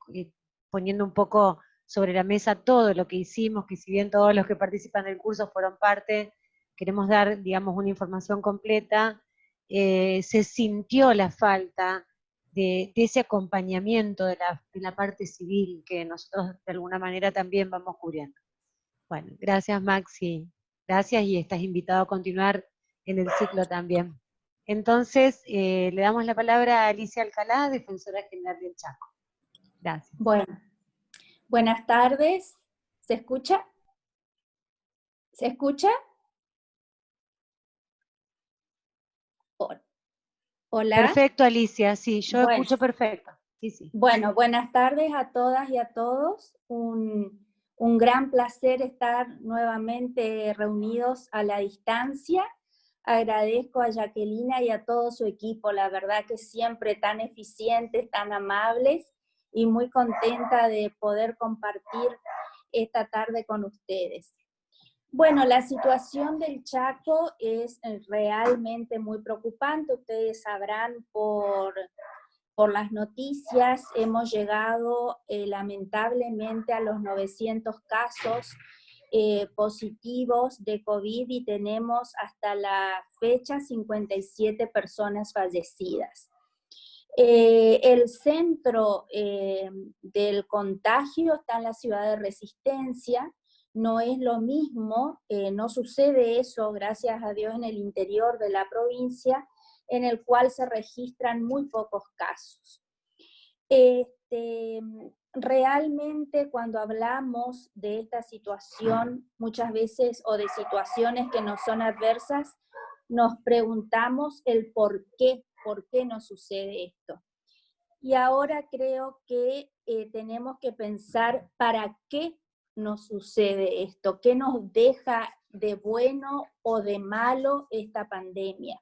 poniendo un poco sobre la mesa todo lo que hicimos, que si bien todos los que participan del curso fueron parte, queremos dar, digamos, una información completa. Se sintió la falta de ese acompañamiento de la parte civil que nosotros de alguna manera también vamos cubriendo. Bueno, gracias Maxi, gracias, y estás invitado a continuar en el ciclo también. Entonces, le damos la palabra a Alicia Alcalá, defensora general del Chaco. Gracias. Bueno, buenas tardes. ¿Se escucha? ¿Se escucha? Hola. Perfecto, Alicia, sí, yo Bueno, escucho perfecto. Sí, sí. Bueno, buenas tardes a todas y a todos. Un gran placer estar nuevamente reunidos a la distancia. Agradezco a Jacquelina y a todo su equipo, la verdad que siempre tan eficientes, tan amables, y muy contenta de poder compartir esta tarde con ustedes. Bueno, la situación del Chaco es realmente muy preocupante. Ustedes sabrán por las noticias, hemos llegado lamentablemente a los 900 casos positivos de COVID, y tenemos hasta la fecha 57 personas fallecidas. El centro del contagio está en la ciudad de Resistencia. No es lo mismo, no sucede eso, gracias a Dios, en el interior de la provincia, en el cual se registran muy pocos casos. Realmente cué hablamos de esta situación, muchas veces, o de situaciones que nos son adversas, nos preguntamos el por qué nos sucede esto. Y ahora creo que tenemos que pensar para qué nos sucede esto, qué nos deja de bueno o de malo esta pandemia.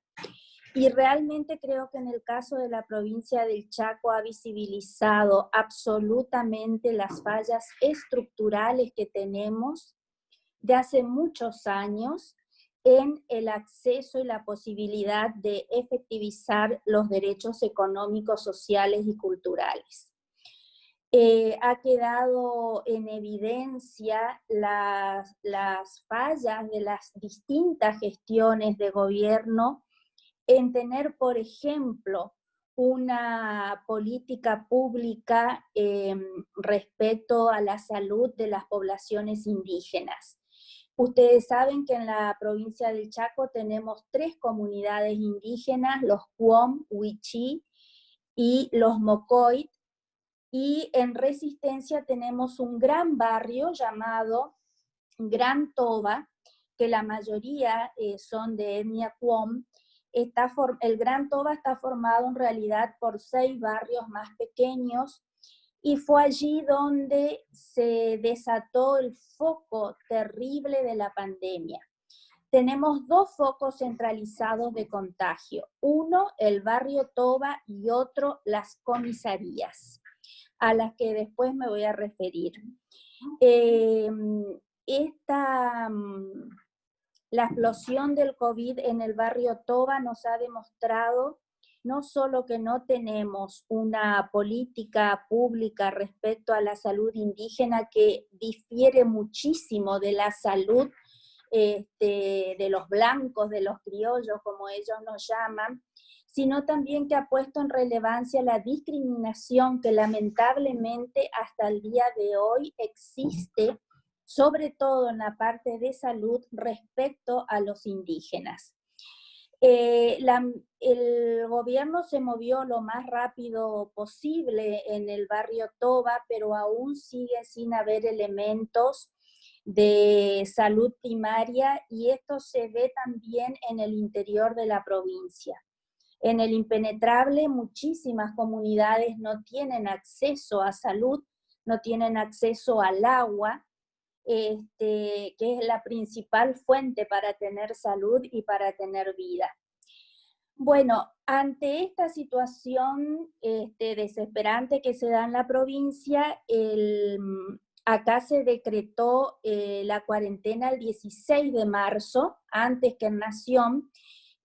Y realmente creo que en el caso de la provincia del Chaco ha visibilizado absolutamente las fallas estructurales que tenemos de hace muchos años en el acceso y la posibilidad de efectivizar los derechos económicos, sociales y culturales. Ha quedado en evidencia las fallas de las distintas gestiones de gobierno en tener, por ejemplo, una política pública respecto a la salud de las poblaciones indígenas. Ustedes saben que en la provincia del Chaco tenemos 3 comunidades indígenas, los Cuom, Huichí y los Mocoit, y en Resistencia tenemos un gran barrio llamado Gran Toba, que la mayoría son de etnia Cuom. El Gran Toba está formado en realidad por 6 barrios más pequeños, y fue allí donde se desató el foco terrible de la pandemia. Tenemos 2 focos centralizados de contagio, uno el barrio Toba y otro las comisarías, a las que después me voy a referir. La explosión del COVID en el barrio Toba nos ha demostrado no solo que no tenemos una política pública respecto a la salud indígena que difiere muchísimo de la salud de los blancos, de los criollos, como ellos nos llaman, sino también que ha puesto en relevancia la discriminación que lamentablemente hasta el día de hoy existe, sobre todo en la parte de salud respecto a los indígenas. El gobierno se movió lo más rápido posible en el barrio Toba, pero aún sigue sin haber elementos de salud primaria, y esto se ve también en el interior de la provincia. En el impenetrable muchísimas comunidades no tienen acceso a salud, no tienen acceso al agua, que es la principal fuente para tener salud y para tener vida. Bueno, ante esta situación desesperante que se da en la provincia, acá se decretó la cuarentena el 16 de marzo, antes que en Nación,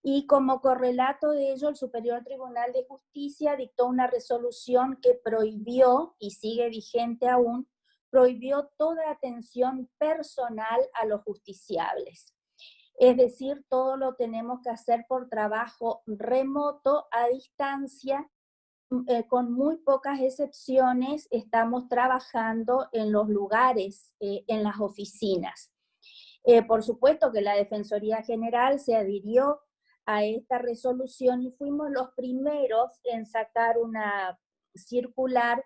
y como correlato de ello, el Superior Tribunal de Justicia dictó una resolución que prohibió, y sigue vigente aún, prohibió toda atención personal a los justiciables. Es decir, todo lo tenemos que hacer por trabajo remoto, a distancia, con muy pocas excepciones estamos trabajando en los lugares, en las oficinas. Por supuesto que la Defensoría General se adhirió a esta resolución y fuimos los primeros en sacar una circular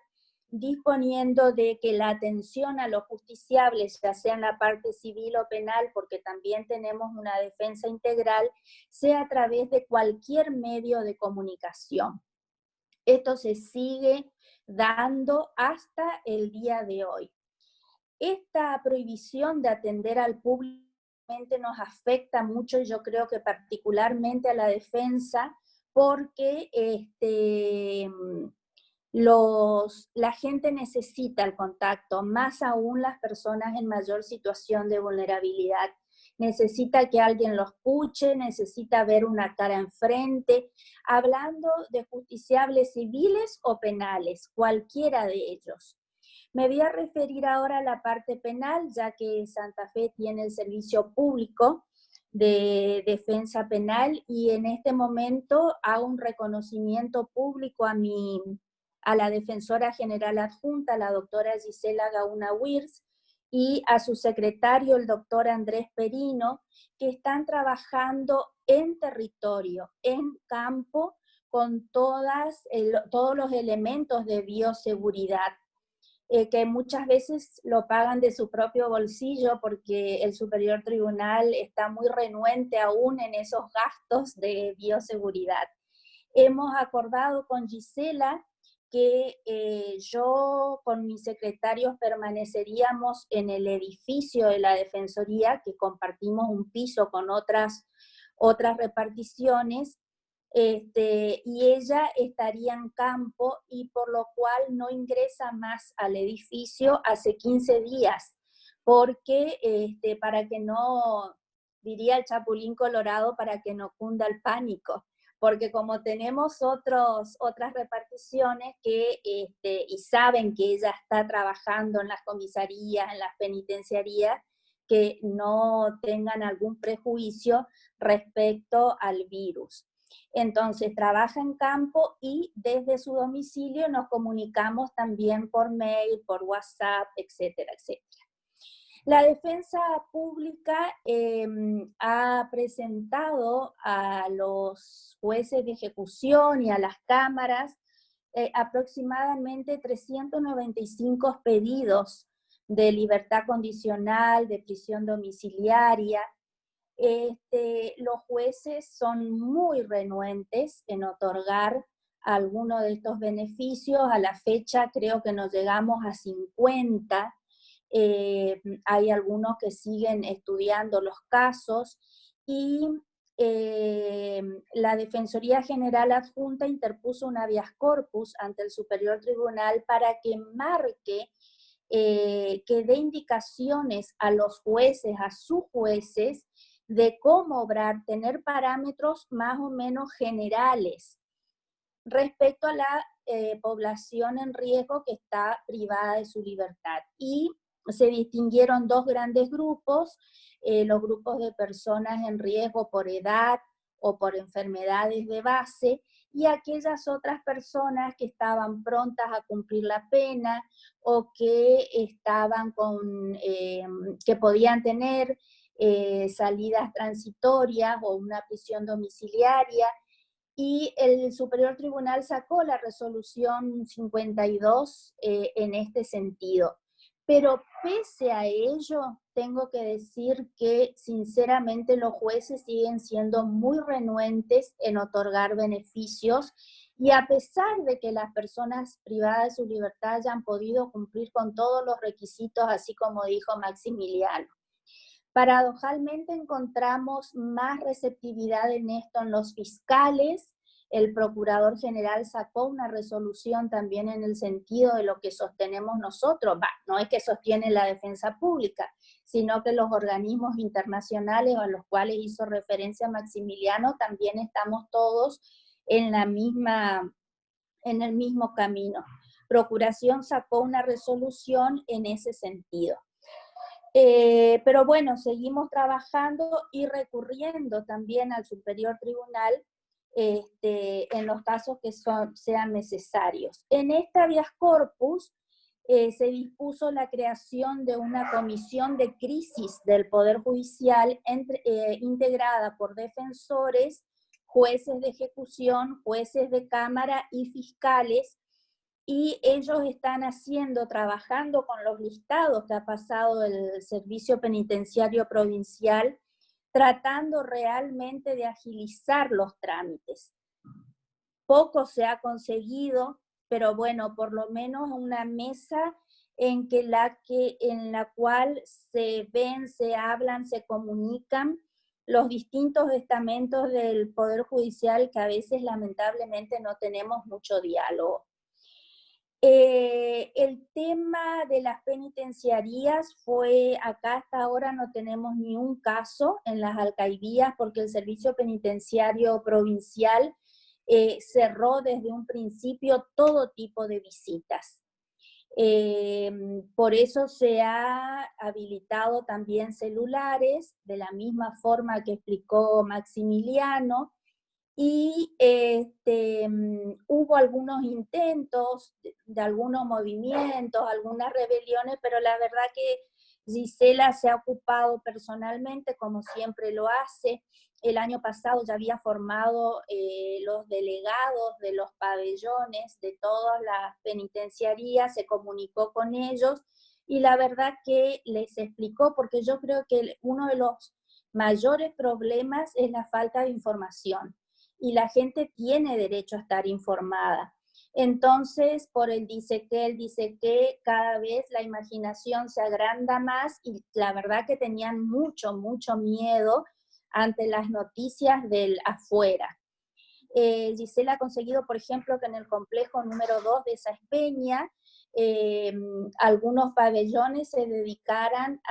disponiendo de que la atención a los justiciables, ya sea en la parte civil o penal, porque también tenemos una defensa integral, sea a través de cualquier medio de comunicación. Esto se sigue dando hasta el día de hoy. Esta prohibición de atender al público nos afecta mucho, y yo creo que particularmente a la defensa, porque la gente necesita el contacto, más aún las personas en mayor situación de vulnerabilidad. Necesita que alguien lo escuche, necesita ver una cara enfrente, hablando de justiciables civiles o penales, cualquiera de ellos. Me voy a referir ahora a la parte penal, ya que Santa Fe tiene el servicio público de defensa penal, y en este momento hago un reconocimiento público a la Defensora General Adjunta, la doctora Gisela Gauna Wirs, y a su secretario, el doctor Andrés Perino, que están trabajando en territorio, en campo, con todos los elementos de bioseguridad, que muchas veces lo pagan de su propio bolsillo, porque el Superior Tribunal está muy renuente aún en esos gastos de bioseguridad. Hemos acordado con Gisela que yo con mis secretarios permaneceríamos en el edificio de la Defensoría, que compartimos un piso con otras reparticiones, y ella estaría en campo, y por lo cual no ingresa más al edificio hace 15 días, porque para que no, diría el Chapulín Colorado, para que no cunda el pánico, porque como tenemos otras reparticiones que, y saben que ella está trabajando en las comisarías, en las penitenciarías, que no tengan algún prejuicio respecto al virus. Entonces, trabaja en campo y desde su domicilio nos comunicamos también por mail, por WhatsApp, etcétera, etcétera. La defensa pública ha presentado a los jueces de ejecución y a las cámaras aproximadamente 395 pedidos de libertad condicional, de prisión domiciliaria. Los jueces son muy renuentes en otorgar alguno de estos beneficios. A la fecha creo que nos llegamos a 50. Hay algunos que siguen estudiando los casos y la Defensoría General Adjunta interpuso un habeas corpus ante el Superior Tribunal para que marque, que dé indicaciones a los jueces, a sus jueces, de cómo obrar, tener parámetros más o menos generales respecto a la población en riesgo que está privada de su libertad. Y se distinguieron dos grandes grupos, los grupos de personas en riesgo por edad o por enfermedades de base, y aquellas otras personas que estaban prontas a cumplir la pena o que estaban que podían tener salidas transitorias o una prisión domiciliaria. Y el Superior Tribunal sacó la resolución 52 en este sentido. Pero pese a ello, tengo que decir que sinceramente los jueces siguen siendo muy renuentes en otorgar beneficios, y a pesar de que las personas privadas de su libertad hayan podido cumplir con todos los requisitos, así como dijo Maximiliano. Paradojalmente encontramos más receptividad en esto en los fiscales. El Procurador General sacó una resolución también en el sentido de lo que sostenemos nosotros. No es que sostiene la defensa pública, sino que los organismos internacionales a los cuales hizo referencia Maximiliano también estamos todos en el mismo camino. Procuración sacó una resolución en ese sentido. Pero bueno, seguimos trabajando y recurriendo también al Superior Tribunal en los casos que sean necesarios. En este habeas corpus se dispuso la creación de una comisión de crisis del Poder Judicial integrada por defensores, jueces de ejecución, jueces de cámara y fiscales, y ellos están trabajando con los listados que ha pasado el Servicio Penitenciario Provincial, tratando realmente de agilizar los trámites. Poco se ha conseguido, pero bueno, por lo menos una mesa en la cual se ven, se hablan, se comunican los distintos estamentos del Poder Judicial, que a veces lamentablemente no tenemos mucho diálogo. El tema de las penitenciarías acá hasta ahora no tenemos ni un caso en las alcaldías, porque el Servicio Penitenciario Provincial cerró desde un principio todo tipo de visitas. Por eso se ha habilitado también celulares, de la misma forma que explicó Maximiliano, y hubo algunos intentos de algunos movimientos, algunas rebeliones, pero la verdad que Gisela se ha ocupado personalmente, como siempre lo hace. El año pasado ya había formado los delegados de los pabellones de todas las penitenciarías, se comunicó con ellos, y la verdad que les explicó, porque yo creo que uno de los mayores problemas es la falta de información. Y la gente tiene derecho a estar informada. Entonces, por el dice que, cada vez la imaginación se agranda más, y la verdad que tenían mucho miedo ante las noticias del afuera. Gisela ha conseguido, por ejemplo, que en el complejo número 2 de Sáenz Peña, algunos pabellones se dedicaran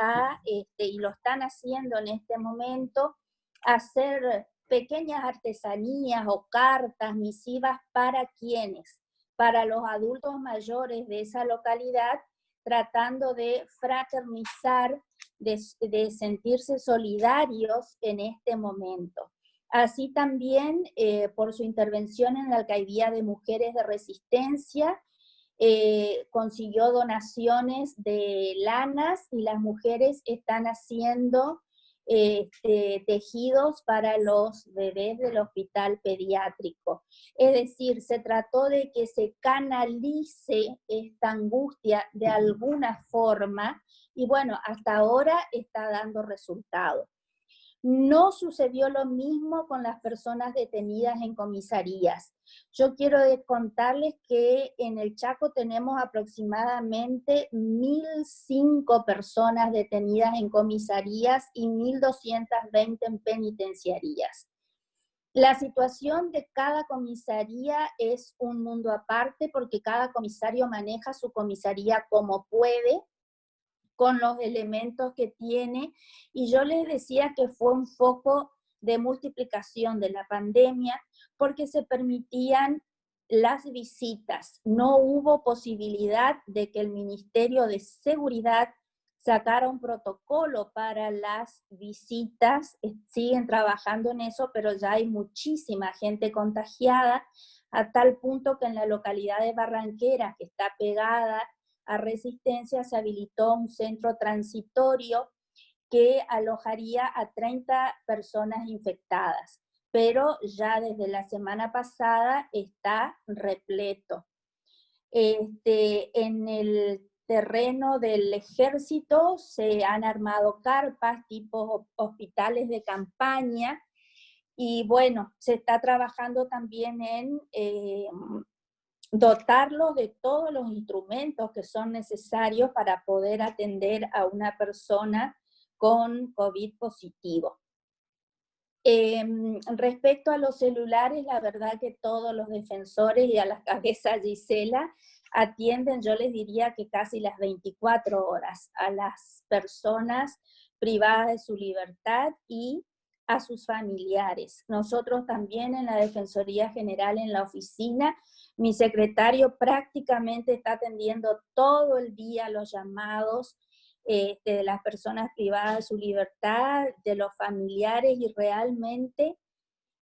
y lo están haciendo en este momento, a hacer pequeñas artesanías o cartas, misivas, ¿para quiénes? Para los adultos mayores de esa localidad, tratando de fraternizar, de sentirse solidarios en este momento. Así también, por su intervención en la Alcaldía de Mujeres de Resistencia, consiguió donaciones de lanas y las mujeres están haciendo tejidos para los bebés del hospital pediátrico. Es decir, se trató de que se canalice esta angustia de alguna forma y bueno, hasta ahora está dando resultados. No sucedió lo mismo con las personas detenidas en comisarías. Yo quiero contarles que en el Chaco tenemos aproximadamente 1.005 personas detenidas en comisarías y 1.220 en penitenciarías. La situación de cada comisaría es un mundo aparte porque cada comisario maneja su comisaría como puede, con los elementos que tiene, y yo les decía que fue un foco de multiplicación de la pandemia, porque se permitían las visitas. No hubo posibilidad de que el Ministerio de Seguridad sacara un protocolo para las visitas, siguen trabajando en eso, pero ya hay muchísima gente contagiada, a tal punto que en la localidad de Barranquera, que está pegada a Resistencia, se habilitó un centro transitorio que alojaría a 30 personas infectadas, pero ya desde la semana pasada está repleto. En el terreno del ejército se han armado carpas tipo hospitales de campaña y bueno, se está trabajando también en dotarlos de todos los instrumentos que son necesarios para poder atender a una persona con COVID positivo. Respecto a los celulares, la verdad que todos los defensores y a la cabeza Gisela atienden, yo les diría que casi las 24 horas a las personas privadas de su libertad y a sus familiares. Nosotros también en la Defensoría General, en la oficina, mi secretario prácticamente está atendiendo todo el día los llamados de las personas privadas de su libertad, de los familiares, y realmente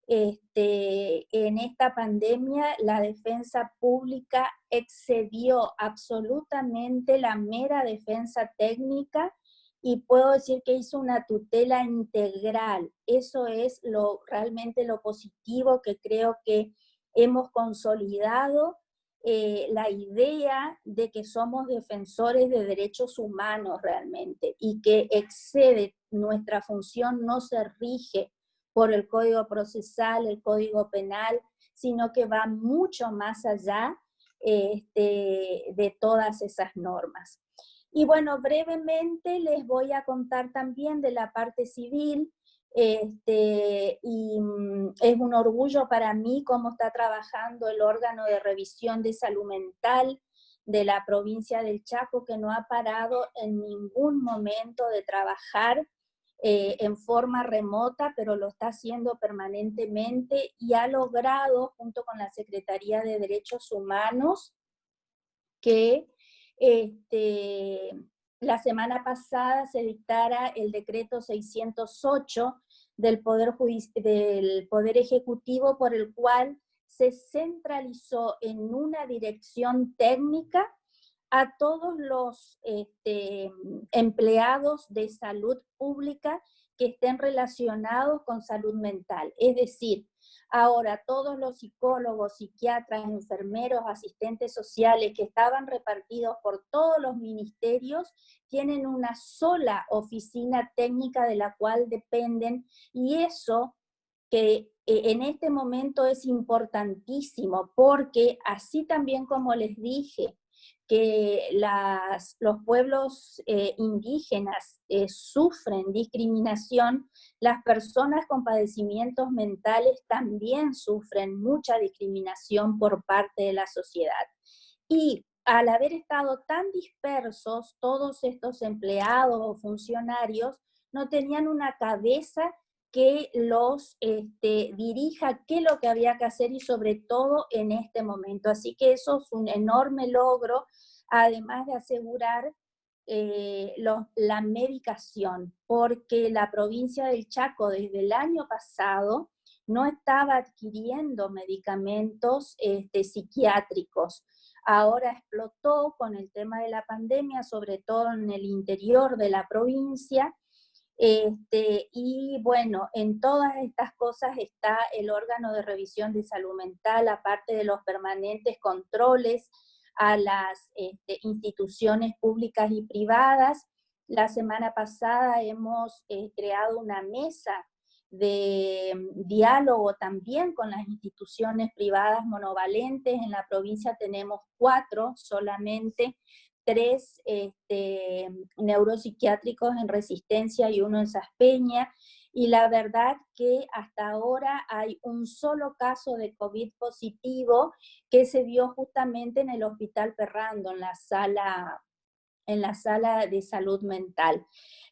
en esta pandemia la defensa pública excedió absolutamente la mera defensa técnica y puedo decir que hizo una tutela integral. Eso es realmente lo positivo que creo que hemos consolidado, la idea de que somos defensores de derechos humanos realmente y que excede nuestra función, no se rige por el Código Procesal, el Código Penal, sino que va mucho más allá de todas esas normas. Y bueno, brevemente les voy a contar también de la parte civil, y es un orgullo para mí cómo está trabajando el órgano de revisión de salud mental de la provincia del Chaco, que no ha parado en ningún momento de trabajar en forma remota, pero lo está haciendo permanentemente y ha logrado, junto con la Secretaría de Derechos Humanos, que la semana pasada se dictara el decreto 608 del Poder Ejecutivo, por el cual se centralizó en una dirección técnica a todos los empleados de salud pública que estén relacionados con salud mental. Es decir, ahora todos los psicólogos, psiquiatras, enfermeros, asistentes sociales que estaban repartidos por todos los ministerios tienen una sola oficina técnica de la cual dependen, y eso que en este momento es importantísimo, porque así también como les dije, que los pueblos indígenas sufren discriminación, las personas con padecimientos mentales también sufren mucha discriminación por parte de la sociedad. Y al haber estado tan dispersos, todos estos empleados o funcionarios no tenían una cabeza que los dirija qué es lo que había que hacer y sobre todo en este momento. Así que eso es un enorme logro, además de asegurar la medicación, porque la provincia del Chaco desde el año pasado no estaba adquiriendo medicamentos psiquiátricos. Ahora explotó con el tema de la pandemia, sobre todo en el interior de la provincia, y bueno, en todas estas cosas está el órgano de revisión de salud mental, aparte de los permanentes controles a las instituciones públicas y privadas. La semana pasada hemos creado una mesa de diálogo también con las instituciones privadas monovalentes. En la provincia tenemos 4 solamente, 3 neuropsiquiátricos en Resistencia y 1 en Saspeña, y la verdad que hasta ahora hay un solo caso de COVID positivo que se dio justamente en el Hospital Perrando, en la sala de salud mental.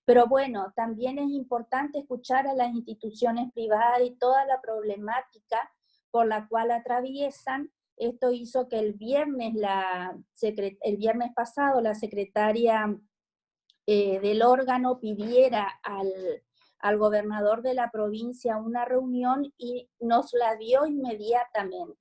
Pero bueno, también es importante escuchar a las instituciones privadas y toda la problemática por la cual atraviesan. Esto hizo que el viernes pasado la secretaria del órgano pidiera al gobernador de la provincia una reunión y nos la dio inmediatamente.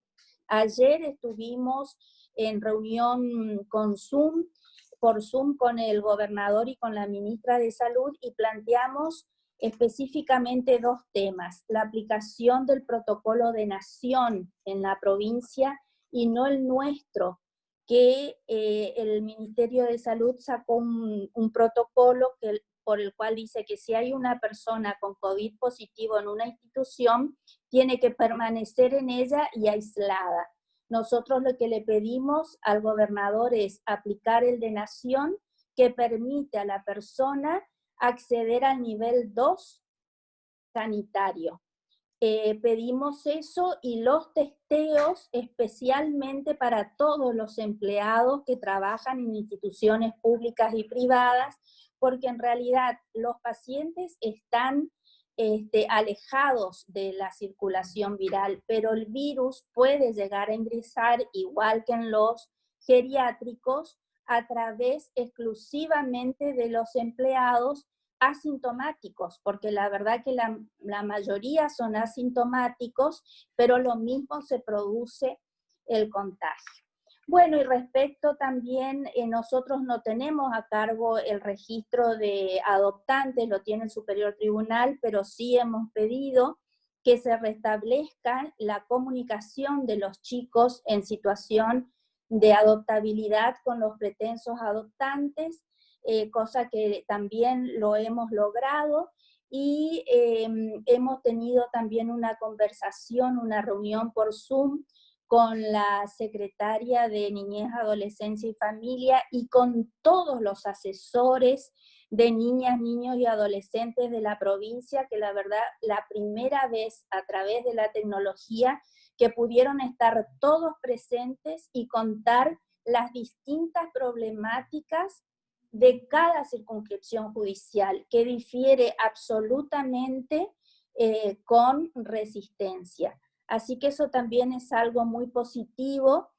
Ayer estuvimos en reunión por Zoom con el gobernador y con la ministra de Salud y planteamos específicamente 2 temas: la aplicación del protocolo de nación en la provincia y no el nuestro, que el Ministerio de Salud sacó un protocolo por el cual dice que si hay una persona con COVID positivo en una institución, tiene que permanecer en ella y aislada. Nosotros lo que le pedimos al gobernador es aplicar el de nación, que permite a la persona acceder al nivel 2 sanitario. Pedimos eso y los testeos especialmente para todos los empleados que trabajan en instituciones públicas y privadas, porque en realidad los pacientes están alejados de la circulación viral, pero el virus puede llegar a ingresar, igual que en los geriátricos, a través exclusivamente de los empleados asintomáticos, porque la verdad que la mayoría son asintomáticos, pero lo mismo se produce el contagio. Bueno, y respecto también, nosotros no tenemos a cargo el registro de adoptantes, lo tiene el Superior Tribunal, pero sí hemos pedido que se restablezca la comunicación de los chicos en situación de adoptabilidad con los pretensos adoptantes, cosa que también lo hemos logrado, y hemos tenido también una conversación, una reunión por Zoom con la secretaria de Niñez, Adolescencia y Familia y con todos los asesores de niñas, niños y adolescentes de la provincia, que la verdad, la primera vez a través de la tecnología que pudieron estar todos presentes y contar las distintas problemáticas de cada circunscripción judicial, que difiere absolutamente con Resistencia. Así que eso también es algo muy positivo,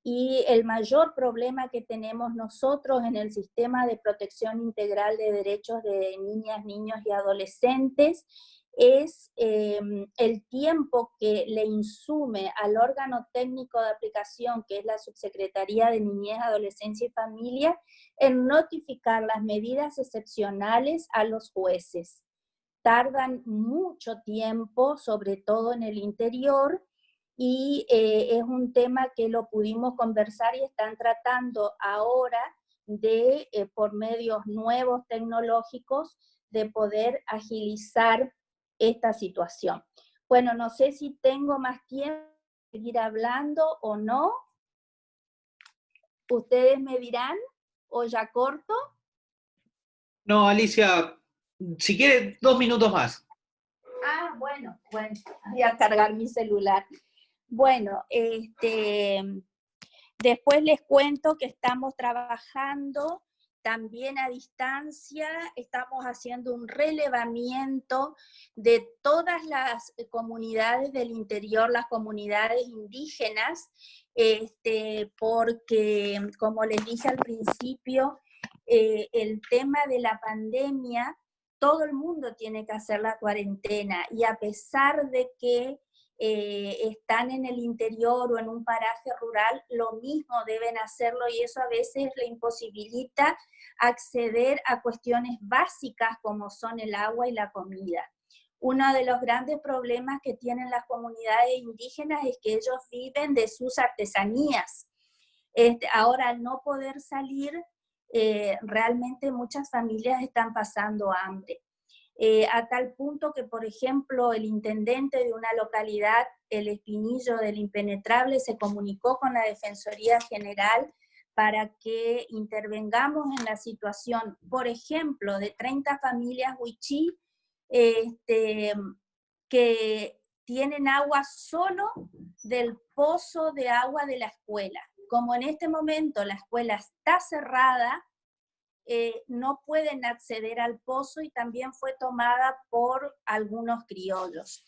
y el mayor problema que tenemos nosotros en el sistema de protección integral de derechos de niñas, niños y adolescentes es el tiempo que le insume al órgano técnico de aplicación, que es la Subsecretaría de Niñez, Adolescencia y Familia, en notificar las medidas excepcionales a los jueces. Tardan mucho tiempo, sobre todo en el interior, y es un tema que lo pudimos conversar y están tratando ahora de, por medios nuevos tecnológicos, de poder agilizar esta situación. Bueno, no sé si tengo más tiempo de seguir hablando o no. Ustedes me dirán, o ya corto. No, Alicia, si quiere 2 minutos más. Ah, bueno, voy a cargar mi celular. Bueno, después les cuento que estamos trabajando también a distancia estamos haciendo un relevamiento de todas las comunidades del interior, las comunidades indígenas, porque, como les dije al principio, el tema de la pandemia, todo el mundo tiene que hacer la cuarentena, y a pesar de que están en el interior o en un paraje rural, lo mismo deben hacerlo, y eso a veces le imposibilita acceder a cuestiones básicas como son el agua y la comida. Uno de los grandes problemas que tienen las comunidades indígenas es que ellos viven de sus artesanías. Ahora, al no poder salir, realmente muchas familias están pasando hambre. A tal punto que, por ejemplo, el intendente de una localidad, el Espinillo del Impenetrable, se comunicó con la Defensoría General para que intervengamos en la situación, por ejemplo, de 30 familias huichí que tienen agua solo del pozo de agua de la escuela. Como en este momento la escuela está cerrada, no pueden acceder al pozo, y también fue tomada por algunos criollos.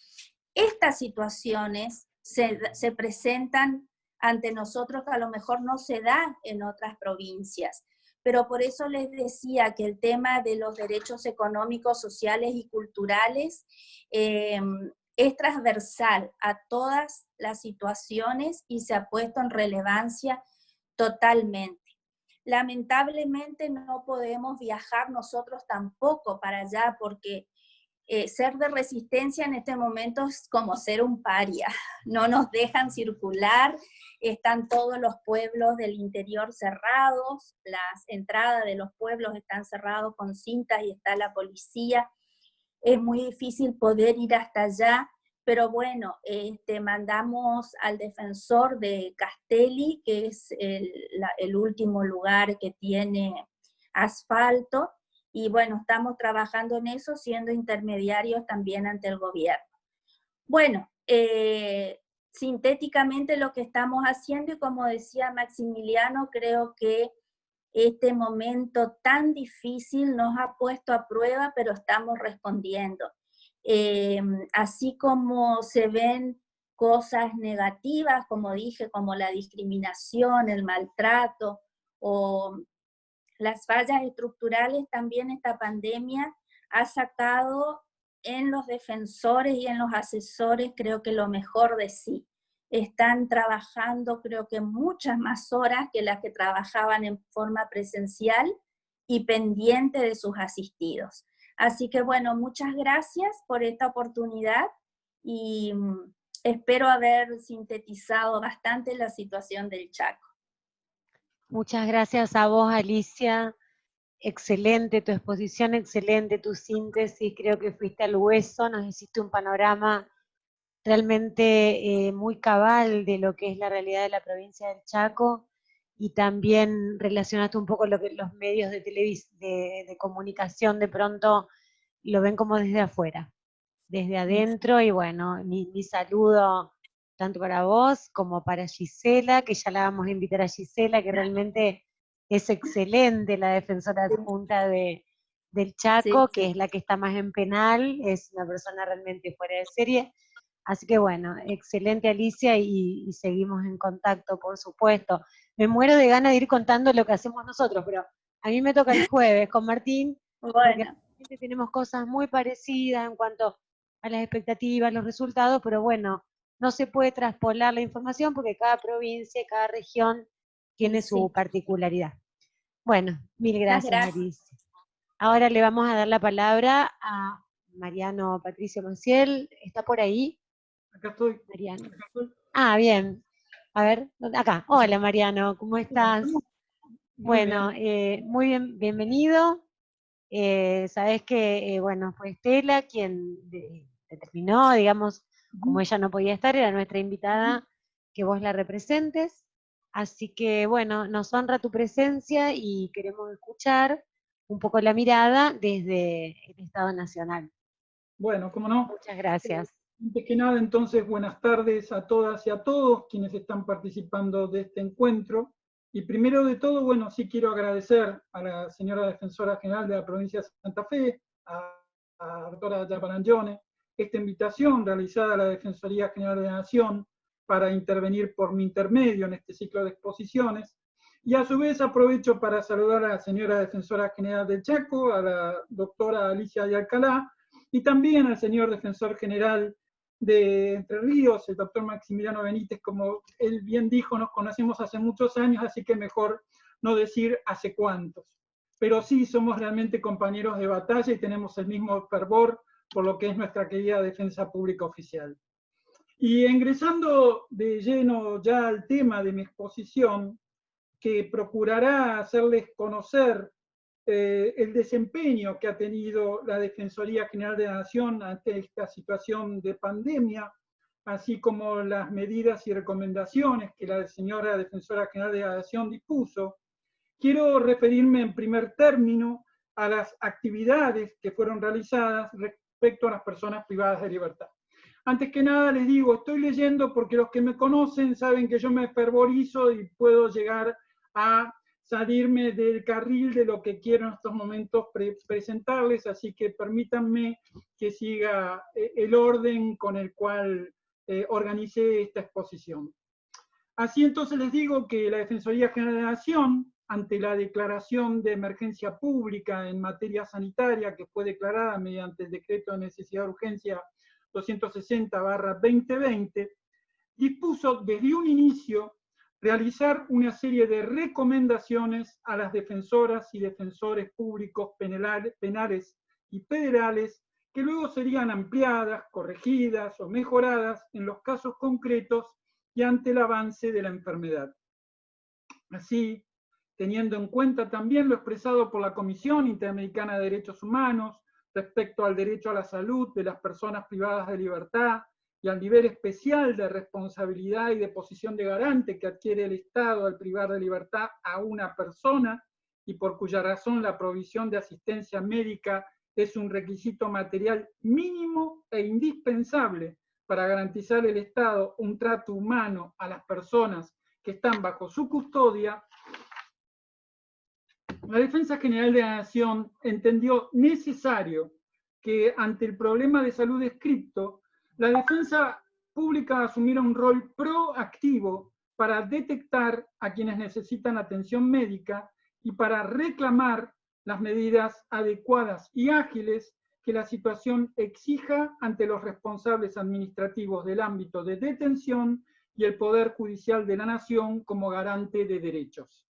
Estas situaciones se presentan ante nosotros que a lo mejor no se da en otras provincias, pero por eso les decía que el tema de los derechos económicos, sociales y culturales es transversal a todas las situaciones y se ha puesto en relevancia totalmente. Lamentablemente no podemos viajar nosotros tampoco para allá, porque ser de resistencia en este momento es como ser un paria. No nos dejan circular, están todos los pueblos del interior cerrados, las entradas de los pueblos están cerrados con cintas y está la policía. Es muy difícil poder ir hasta allá. Pero bueno, mandamos al defensor de Castelli, que es el último lugar que tiene asfalto, y bueno, estamos trabajando en eso, siendo intermediarios también ante el gobierno. Bueno, sintéticamente lo que estamos haciendo, y como decía Maximiliano, creo que este momento tan difícil nos ha puesto a prueba, pero estamos respondiendo. Así como se ven cosas negativas, como dije, como la discriminación, el maltrato o las fallas estructurales, también esta pandemia ha sacado en los defensores y en los asesores, creo que lo mejor de sí. Están trabajando, creo que muchas más horas que las que trabajaban en forma presencial y pendiente de sus asistidos. Así que bueno, muchas gracias por esta oportunidad y espero haber sintetizado bastante la situación del Chaco. Muchas gracias a vos, Alicia. Excelente tu exposición, excelente tu síntesis. Creo que fuiste al hueso, nos hiciste un panorama realmente muy cabal de lo que es la realidad de la provincia del Chaco, y también relacionaste un poco lo que los medios de comunicación de pronto lo ven como desde afuera, desde adentro, y bueno, mi saludo tanto para vos como para Gisela, que ya la vamos a invitar a Gisela, que realmente es excelente, la defensora adjunta del Chaco, que es la que está más en penal, es una persona realmente fuera de serie. Así que bueno, excelente Alicia, y seguimos en contacto, por supuesto. Me muero de ganas de ir contando lo que hacemos nosotros, pero a mí me toca el jueves con Martín, porque realmente tenemos cosas muy parecidas en cuanto a las expectativas, los resultados, pero bueno, no se puede traspolar la información porque cada provincia, cada región tiene su particularidad. Bueno, mil gracias, Alicia. Ahora le vamos a dar la palabra a Mariano Patricio Maciel. ¿Está por ahí? Acá estoy. Mariano. Ah, bien. A ver, acá. Hola, Mariano, ¿cómo estás? Bueno, muy bien, bienvenido. Sabés que, bueno, fue Estela quien determinó, digamos, como ella no podía estar, era nuestra invitada, que vos la representes. Así que, bueno, nos honra tu presencia y queremos escuchar un poco la mirada desde el Estado Nacional. Bueno, cómo no. Muchas gracias. Antes que nada, entonces, buenas tardes a todas y a todos quienes están participando de este encuentro. Y primero de todo, bueno, sí quiero agradecer a la señora Defensora General de la provincia de Santa Fe, a la doctora Yaparangione, esta invitación realizada a la Defensoría General de la Nación para intervenir por mi intermedio en este ciclo de exposiciones. Y a su vez aprovecho para saludar a la señora Defensora General del Chaco, a la doctora Alicia de Alcalá, y también al señor Defensor General de Entre Ríos, el doctor Maximiliano Benítez. Como él bien dijo, nos conocemos hace muchos años, así que mejor no decir hace cuántos. Pero sí, somos realmente compañeros de batalla y tenemos el mismo fervor por lo que es nuestra querida defensa pública oficial. Y ingresando de lleno ya al tema de mi exposición, que procurará hacerles conocer el desempeño que ha tenido la Defensoría General de la Nación ante esta situación de pandemia, así como las medidas y recomendaciones que la señora Defensora General de la Nación dispuso, quiero referirme en primer término a las actividades que fueron realizadas respecto a las personas privadas de libertad. Antes que nada les digo, estoy leyendo porque los que me conocen saben que yo me fervorizo y puedo llegar a salirme del carril de lo que quiero en estos momentos presentarles, así que permítanme que siga el orden con el cual organicé esta exposición. Así entonces les digo que la Defensoría General de la Nación, ante la declaración de emergencia pública en materia sanitaria que fue declarada mediante el decreto de necesidad de urgencia 260/2020, dispuso desde un inicio realizar una serie de recomendaciones a las defensoras y defensores públicos penales y federales que luego serían ampliadas, corregidas o mejoradas en los casos concretos y ante el avance de la enfermedad. Así, teniendo en cuenta también lo expresado por la Comisión Interamericana de Derechos Humanos respecto al derecho a la salud de las personas privadas de libertad y al nivel especial de responsabilidad y de posición de garante que adquiere el Estado al privar de libertad a una persona y por cuya razón la provisión de asistencia médica es un requisito material mínimo e indispensable para garantizar el Estado un trato humano a las personas que están bajo su custodia, la Defensa General de la Nación entendió necesario que ante el problema de salud descrito, la defensa pública asumiera un rol proactivo para detectar a quienes necesitan atención médica y para reclamar las medidas adecuadas y ágiles que la situación exija ante los responsables administrativos del ámbito de detención y el Poder Judicial de la Nación como garante de derechos.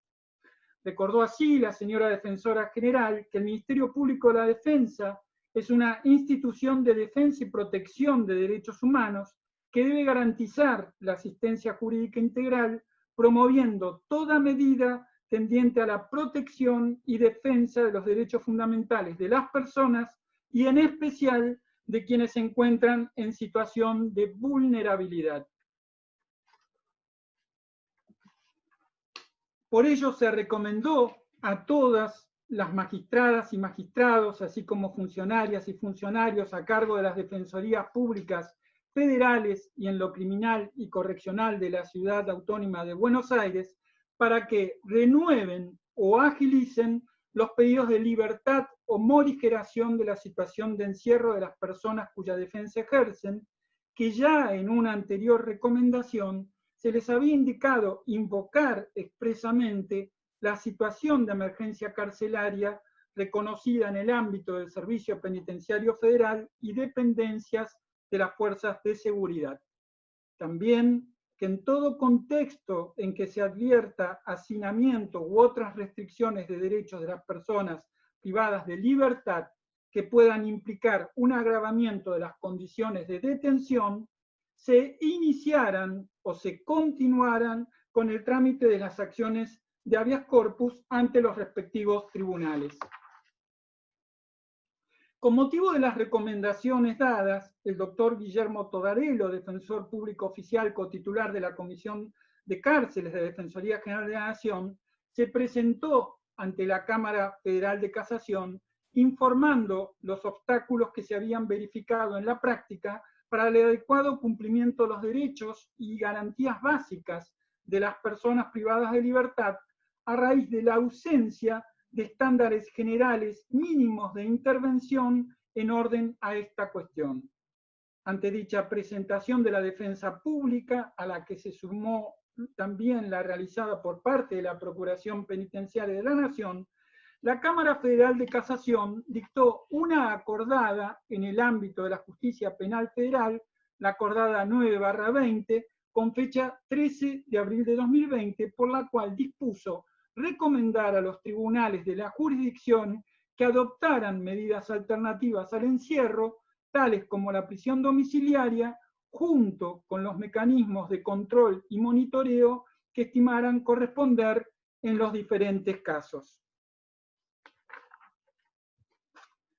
Recordó así la señora Defensora General que el Ministerio Público de la Defensa es una institución de defensa y protección de derechos humanos que debe garantizar la asistencia jurídica integral, promoviendo toda medida tendiente a la protección y defensa de los derechos fundamentales de las personas y en especial de quienes se encuentran en situación de vulnerabilidad. Por ello se recomendó a todas las magistradas y magistrados, así como funcionarias y funcionarios a cargo de las defensorías públicas federales y en lo criminal y correccional de la Ciudad Autónoma de Buenos Aires, para que renueven o agilicen los pedidos de libertad o morigeración de la situación de encierro de las personas cuya defensa ejercen, que ya en una anterior recomendación se les había indicado invocar expresamente la situación de emergencia carcelaria reconocida en el ámbito del Servicio Penitenciario Federal y dependencias de las fuerzas de seguridad. También que en todo contexto en que se advierta hacinamiento u otras restricciones de derechos de las personas privadas de libertad que puedan implicar un agravamiento de las condiciones de detención, se iniciaran o se continuaran con el trámite de las acciones de habeas corpus ante los respectivos tribunales. Con motivo de las recomendaciones dadas, el doctor Guillermo Todarello, defensor público oficial cotitular de la Comisión de Cárceles de Defensoría General de la Nación, se presentó ante la Cámara Federal de Casación informando los obstáculos que se habían verificado en la práctica para el adecuado cumplimiento de los derechos y garantías básicas de las personas privadas de libertad a raíz de la ausencia de estándares generales mínimos de intervención en orden a esta cuestión. Ante dicha presentación de la defensa pública, a la que se sumó también la realizada por parte de la Procuración Penitenciaria de la Nación, la Cámara Federal de Casación dictó una acordada en el ámbito de la justicia penal federal, la acordada 9/20, con fecha 13 de abril de 2020, por la cual dispuso recomendar a los tribunales de la jurisdicción que adoptaran medidas alternativas al encierro, tales como la prisión domiciliaria, junto con los mecanismos de control y monitoreo que estimaran corresponder en los diferentes casos.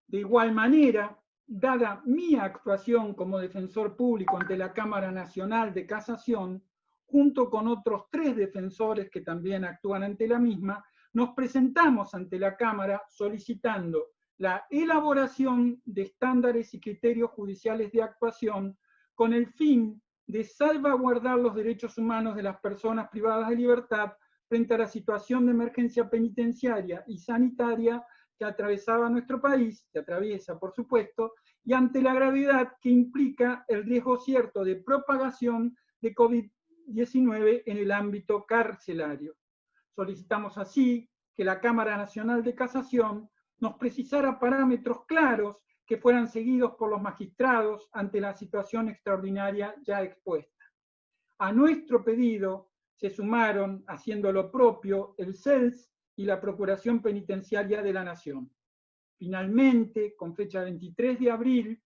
De igual manera, dada mi actuación como defensor público ante la Cámara Nacional de Casación, junto con otros 3 defensores que también actúan ante la misma, nos presentamos ante la Cámara solicitando la elaboración de estándares y criterios judiciales de actuación con el fin de salvaguardar los derechos humanos de las personas privadas de libertad frente a la situación de emergencia penitenciaria y sanitaria que atravesaba nuestro país, que atraviesa por supuesto, y ante la gravedad que implica el riesgo cierto de propagación de COVID-19 en el ámbito carcelario. Solicitamos así que la Cámara Nacional de Casación nos precisara parámetros claros que fueran seguidos por los magistrados ante la situación extraordinaria ya expuesta. A nuestro pedido se sumaron, haciendo lo propio, el CELS y la Procuración Penitenciaria de la Nación. Finalmente, con fecha 23 de abril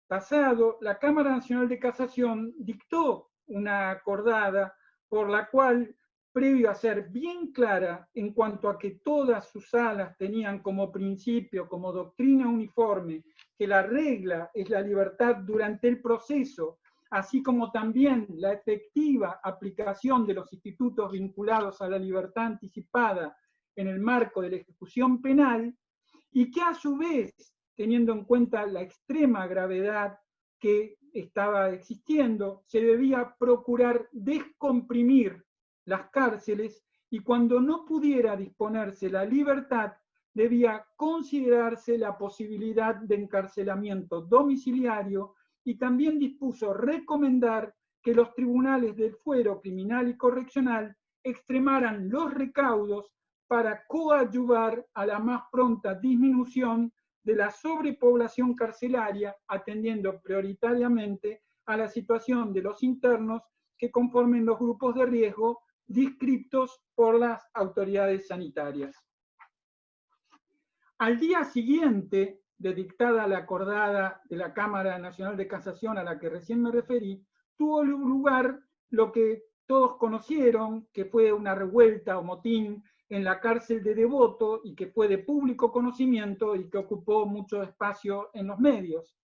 pasado, la Cámara Nacional de Casación dictó una acordada por la cual, previo a ser bien clara en cuanto a que todas sus salas tenían como principio, como doctrina uniforme, que la regla es la libertad durante el proceso, así como también la efectiva aplicación de los institutos vinculados a la libertad anticipada en el marco de la ejecución penal, y que a su vez, teniendo en cuenta la extrema gravedad que estaba existiendo, se debía procurar descomprimir las cárceles y cuando no pudiera disponerse la libertad, debía considerarse la posibilidad de encarcelamiento domiciliario y también dispuso recomendar que los tribunales del fuero criminal y correccional extremaran los recaudos para coadyuvar a la más pronta disminución de la sobrepoblación carcelaria, atendiendo prioritariamente a la situación de los internos que conformen los grupos de riesgo descritos por las autoridades sanitarias. Al día siguiente de dictada la acordada de la Cámara Nacional de Casación a la que recién me referí, tuvo lugar lo que todos conocieron, que fue una revuelta o motín en la cárcel de Devoto y que fue de público conocimiento y que ocupó mucho espacio en los medios.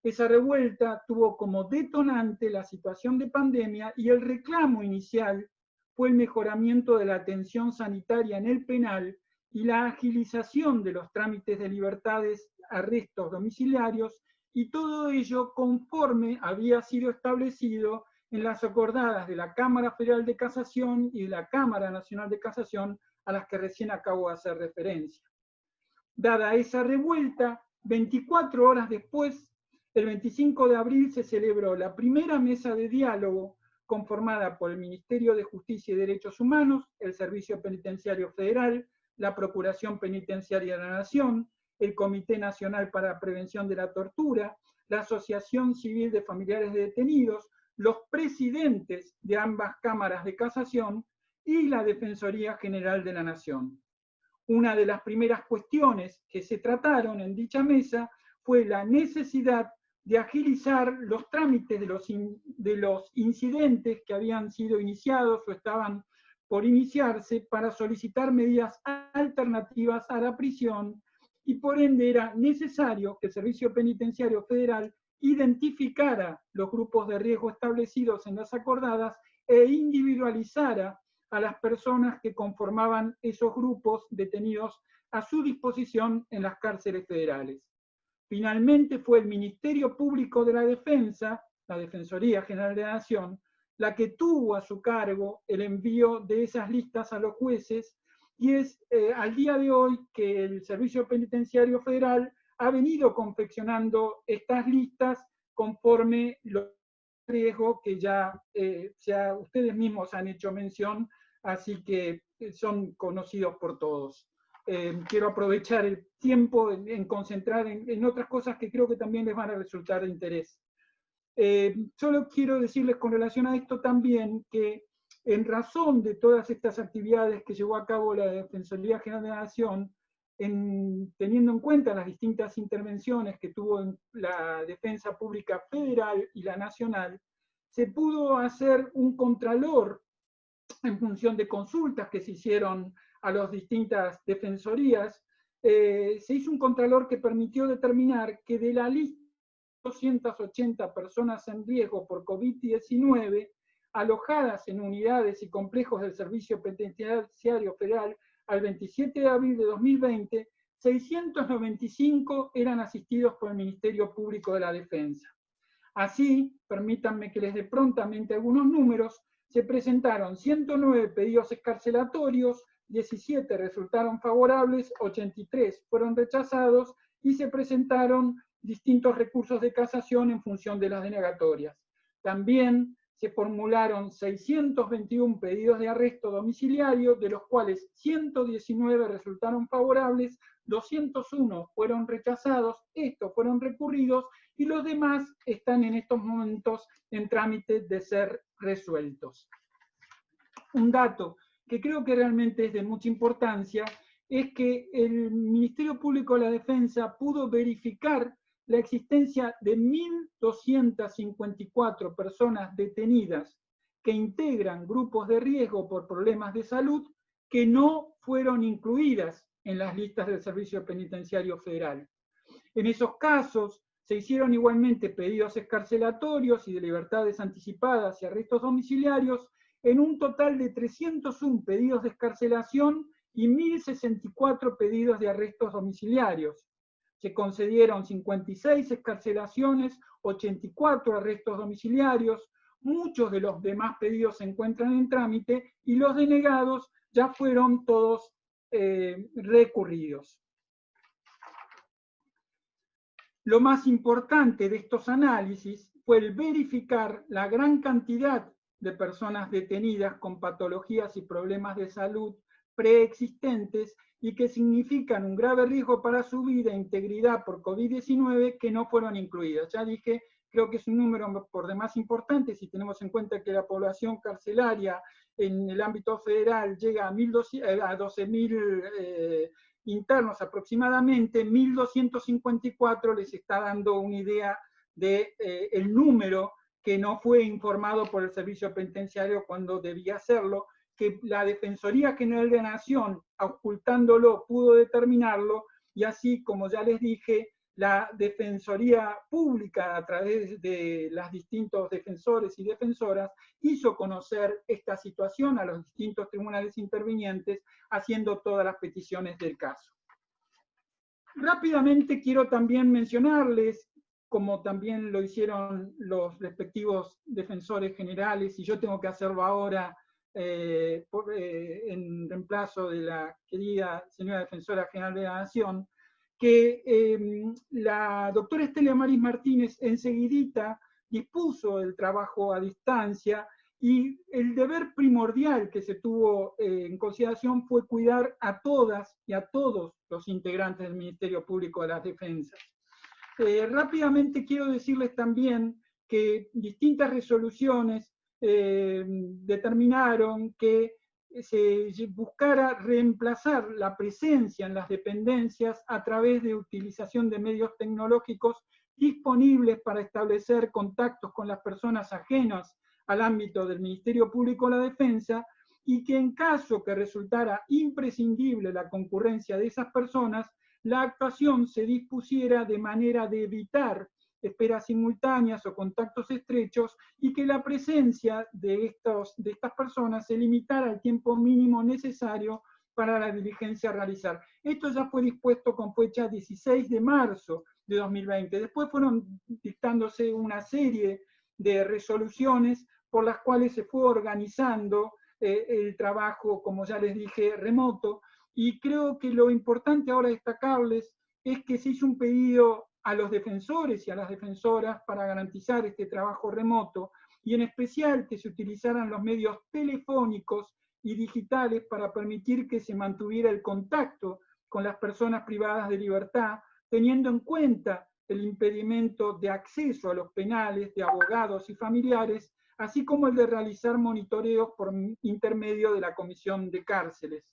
Esa revuelta tuvo como detonante la situación de pandemia y el reclamo inicial fue el mejoramiento de la atención sanitaria en el penal y la agilización de los trámites de libertades, arrestos domiciliarios, y todo ello conforme había sido establecido en las acordadas de la Cámara Federal de Casación y de la Cámara Nacional de Casación, a las que recién acabo de hacer referencia. Dada esa revuelta, 24 horas después, el 25 de abril, se celebró la primera mesa de diálogo conformada por el Ministerio de Justicia y Derechos Humanos, el Servicio Penitenciario Federal, la Procuración Penitenciaria de la Nación, el Comité Nacional para la Prevención de la Tortura, la Asociación Civil de Familiares de Detenidos, los presidentes de ambas cámaras de casación y la Defensoría General de la Nación. Una de las primeras cuestiones que se trataron en dicha mesa fue la necesidad de agilizar los trámites de los incidentes que habían sido iniciados o estaban por iniciarse para solicitar medidas alternativas a la prisión, y por ende era necesario que el Servicio Penitenciario Federal identificara los grupos de riesgo establecidos en las acordadas e individualizara a las personas que conformaban esos grupos detenidos a su disposición en las cárceles federales. Finalmente fue el Ministerio Público de la Defensa, la Defensoría General de la Nación, la que tuvo a su cargo el envío de esas listas a los jueces y es al día de hoy que el Servicio Penitenciario Federal ha venido confeccionando estas listas conforme los riesgos que ya ustedes mismos han hecho mención, así que son conocidos por todos. Quiero aprovechar el tiempo en concentrar en otras cosas que creo que también les van a resultar de interés. Solo quiero decirles con relación a esto también que en razón de todas estas actividades que llevó a cabo la Defensoría General de la Nación, teniendo en cuenta las distintas intervenciones que tuvo en la defensa pública federal y la nacional, se pudo hacer un contralor en función de consultas que se hicieron a las distintas defensorías. Se hizo un contralor que permitió determinar que de la lista de 280 personas en riesgo por COVID-19, alojadas en unidades y complejos del Servicio Penitenciario Federal al 27 de abril de 2020, 695 eran asistidos por el Ministerio Público de la Defensa. Así, permítanme que les dé prontamente algunos números, se presentaron 109 pedidos excarcelatorios, 17 resultaron favorables, 83 fueron rechazados y se presentaron distintos recursos de casación en función de las denegatorias. También se formularon 621 pedidos de arresto domiciliario, de los cuales 119 resultaron favorables, 201 fueron rechazados, estos fueron recurridos y los demás están en estos momentos en trámite de ser resueltos. Un dato que creo que realmente es de mucha importancia es que el Ministerio Público de la Defensa pudo verificar la existencia de 1.254 personas detenidas que integran grupos de riesgo por problemas de salud que no fueron incluidas en las listas del Servicio Penitenciario Federal. En esos casos se hicieron igualmente pedidos excarcelatorios y de libertades anticipadas y arrestos domiciliarios en un total de 301 pedidos de excarcelación y 1.064 pedidos de arrestos domiciliarios. Se concedieron 56 excarcelaciones, 84 arrestos domiciliarios, muchos de los demás pedidos se encuentran en trámite y los denegados ya fueron todos recurridos. Lo más importante de estos análisis fue el verificar la gran cantidad de personas detenidas con patologías y problemas de salud preexistentes y que significan un grave riesgo para su vida e integridad por COVID-19 que no fueron incluidas. Ya dije, creo que es un número por demás importante si tenemos en cuenta que la población carcelaria en el ámbito federal llega a 12.000 internos aproximadamente, 1.254 les está dando una idea de el número que no fue informado por el Servicio Penitenciario cuando debía hacerlo, que la Defensoría General de la Nación, ocultándolo, pudo determinarlo, y así, como ya les dije, la Defensoría Pública, a través de los distintos defensores y defensoras, hizo conocer esta situación a los distintos tribunales intervinientes, haciendo todas las peticiones del caso. Rápidamente quiero también mencionarles, como también lo hicieron los respectivos defensores generales, y yo tengo que hacerlo ahora en reemplazo de la querida señora Defensora General de la Nación, que la doctora Estelia Maris Martínez enseguidita dispuso el trabajo a distancia y el deber primordial que se tuvo en consideración fue cuidar a todas y a todos los integrantes del Ministerio Público de las Defensas. Rápidamente quiero decirles también que distintas resoluciones determinaron que se buscara reemplazar la presencia en las dependencias a través de utilización de medios tecnológicos disponibles para establecer contactos con las personas ajenas al ámbito del Ministerio Público de la Defensa, y que en caso que resultara imprescindible la concurrencia de esas personas, la actuación se dispusiera de manera de evitar esperas simultáneas o contactos estrechos, y que la presencia de estas personas se limitara al tiempo mínimo necesario para la diligencia a realizar. Esto ya fue dispuesto con fecha 16 de marzo de 2020. Después fueron dictándose una serie de resoluciones por las cuales se fue organizando el trabajo, como ya les dije, remoto. Y creo que lo importante ahora destacarles es que se hizo un pedido a los defensores y a las defensoras para garantizar este trabajo remoto, y en especial que se utilizaran los medios telefónicos y digitales para permitir que se mantuviera el contacto con las personas privadas de libertad, teniendo en cuenta el impedimento de acceso a los penales de abogados y familiares, así como el de realizar monitoreos por intermedio de la Comisión de Cárceles.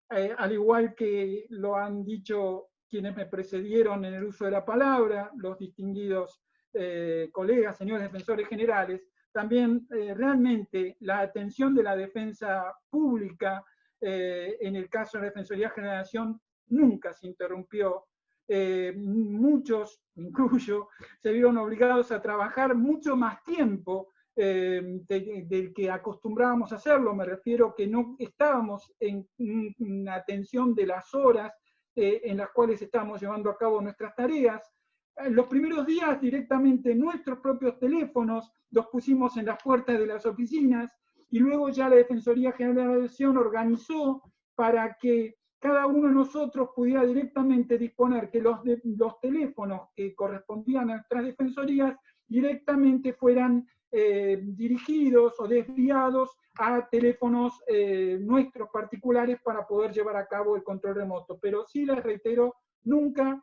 Al igual que lo han dicho quienes me precedieron en el uso de la palabra, los distinguidos colegas, señores defensores generales, también realmente la atención de la defensa pública, en el caso de la Defensoría General de la Nación, nunca se interrumpió. Muchos, incluyo, se vieron obligados a trabajar mucho más tiempo del que acostumbrábamos a hacerlo. Me refiero que no estábamos en atención de las horas en las cuales estábamos llevando a cabo nuestras tareas. En los primeros días directamente nuestros propios teléfonos los pusimos en las puertas de las oficinas, y luego ya la Defensoría General de la Nación organizó para que cada uno de nosotros pudiera directamente disponer que los teléfonos que correspondían a nuestras defensorías directamente fueran dirigidos o desviados a teléfonos nuestros particulares para poder llevar a cabo el control remoto. Pero sí les reitero, nunca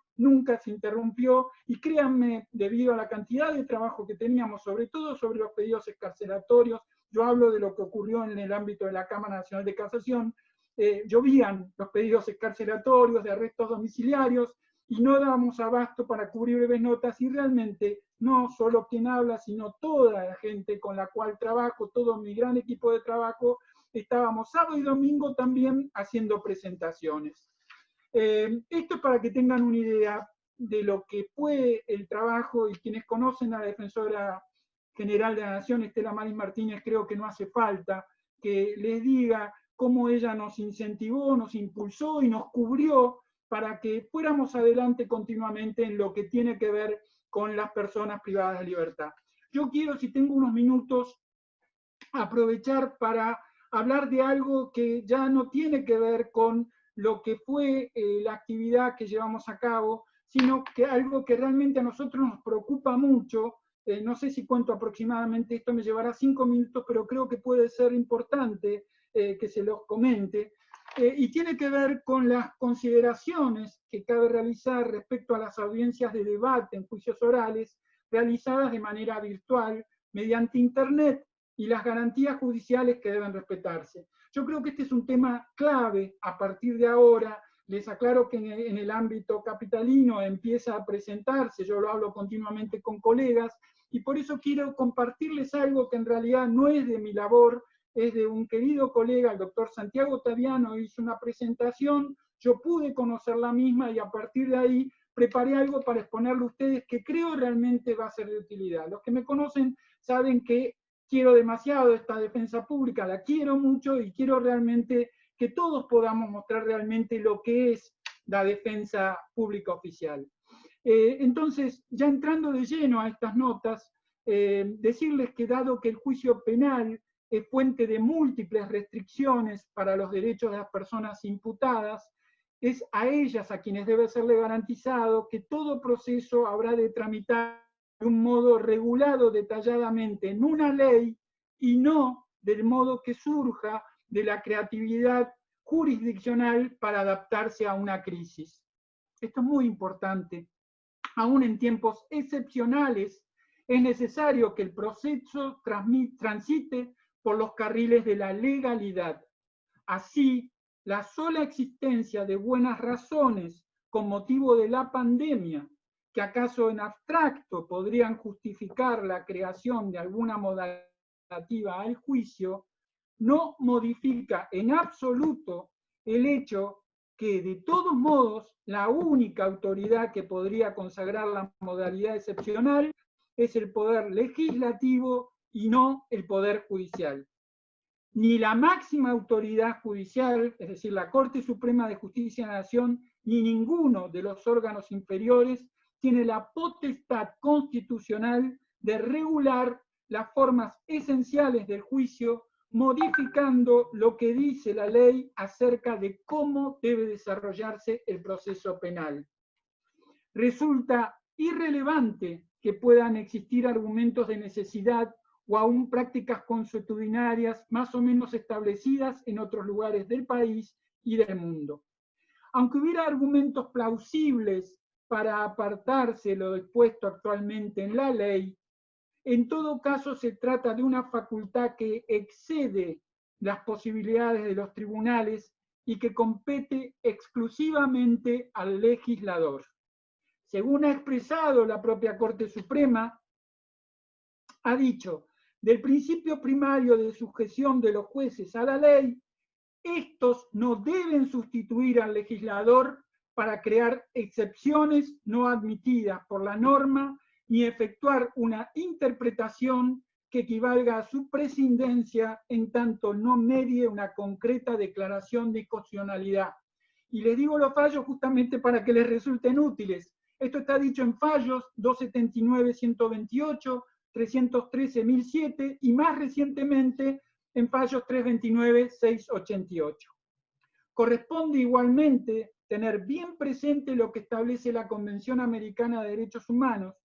se interrumpió, y créanme, debido a la cantidad de trabajo que teníamos, sobre todo sobre los pedidos excarcelatorios, yo hablo de lo que ocurrió en el ámbito de la Cámara Nacional de Casación, llovían los pedidos excarcelatorios de arrestos domiciliarios, y no dábamos abasto para cubrir breves notas, y realmente no solo quien habla, sino toda la gente con la cual trabajo, todo mi gran equipo de trabajo, estábamos sábado y domingo también haciendo presentaciones. Esto es para que tengan una idea de lo que fue el trabajo, y quienes conocen a la Defensora General de la Nación, Estela Maris Martínez, creo que no hace falta que les diga cómo ella nos incentivó, nos impulsó y nos cubrió para que fuéramos adelante continuamente en lo que tiene que ver con las personas privadas de libertad. Yo quiero, si tengo unos minutos, aprovechar para hablar de algo que ya no tiene que ver con lo que fue la actividad que llevamos a cabo, sino que algo que realmente a nosotros nos preocupa mucho. No sé si cuento aproximadamente, esto me llevará 5 minutos, pero creo que puede ser importante que se los comente, y tiene que ver con las consideraciones que cabe realizar respecto a las audiencias de debate en juicios orales realizadas de manera virtual mediante Internet, y las garantías judiciales que deben respetarse. Yo creo que este es un tema clave a partir de ahora. Les aclaro que en el ámbito capitalino empieza a presentarse, yo lo hablo continuamente con colegas, y por eso quiero compartirles algo que en realidad no es de mi labor, es de un querido colega, el doctor Santiago Taviano. Hizo una presentación, yo pude conocer la misma, y a partir de ahí preparé algo para exponerle a ustedes que creo realmente va a ser de utilidad. Los que me conocen saben que quiero demasiado esta defensa pública, la quiero mucho, y quiero realmente que todos podamos mostrar realmente lo que es la defensa pública oficial. Entonces, ya entrando de lleno a estas notas, decirles que dado que el juicio penal es fuente de múltiples restricciones para los derechos de las personas imputadas, es a ellas a quienes debe serle garantizado que todo proceso habrá de tramitar de un modo regulado detalladamente en una ley, y no del modo que surja de la creatividad jurisdiccional para adaptarse a una crisis. Esto es muy importante. Aún en tiempos excepcionales es necesario que el proceso transite por los carriles de la legalidad. Así, la sola existencia de buenas razones con motivo de la pandemia, que acaso en abstracto podrían justificar la creación de alguna modalidad al juicio, no modifica en absoluto el hecho que, de todos modos, la única autoridad que podría consagrar la modalidad excepcional es el poder legislativo y no el poder judicial. Ni la máxima autoridad judicial, es decir, la Corte Suprema de Justicia de la Nación, ni ninguno de los órganos inferiores tiene la potestad constitucional de regular las formas esenciales del juicio modificando lo que dice la ley acerca de cómo debe desarrollarse el proceso penal. Resulta irrelevante que puedan existir argumentos de necesidad o aún prácticas consuetudinarias más o menos establecidas en otros lugares del país y del mundo. Aunque hubiera argumentos plausibles para apartarse de lo dispuesto actualmente en la ley, en todo caso se trata de una facultad que excede las posibilidades de los tribunales y que compete exclusivamente al legislador. Según ha expresado la propia Corte Suprema, ha dicho, del principio primario de sujeción de los jueces a la ley, estos no deben sustituir al legislador para crear excepciones no admitidas por la norma ni efectuar una interpretación que equivalga a su prescindencia en tanto no medie una concreta declaración de constitucionalidad. Y les digo los fallos justamente para que les resulten útiles. Esto está dicho en fallos 279-128, 313-1007 y más recientemente en fallos 329-688. Corresponde igualmente tener bien presente lo que establece la Convención Americana de Derechos Humanos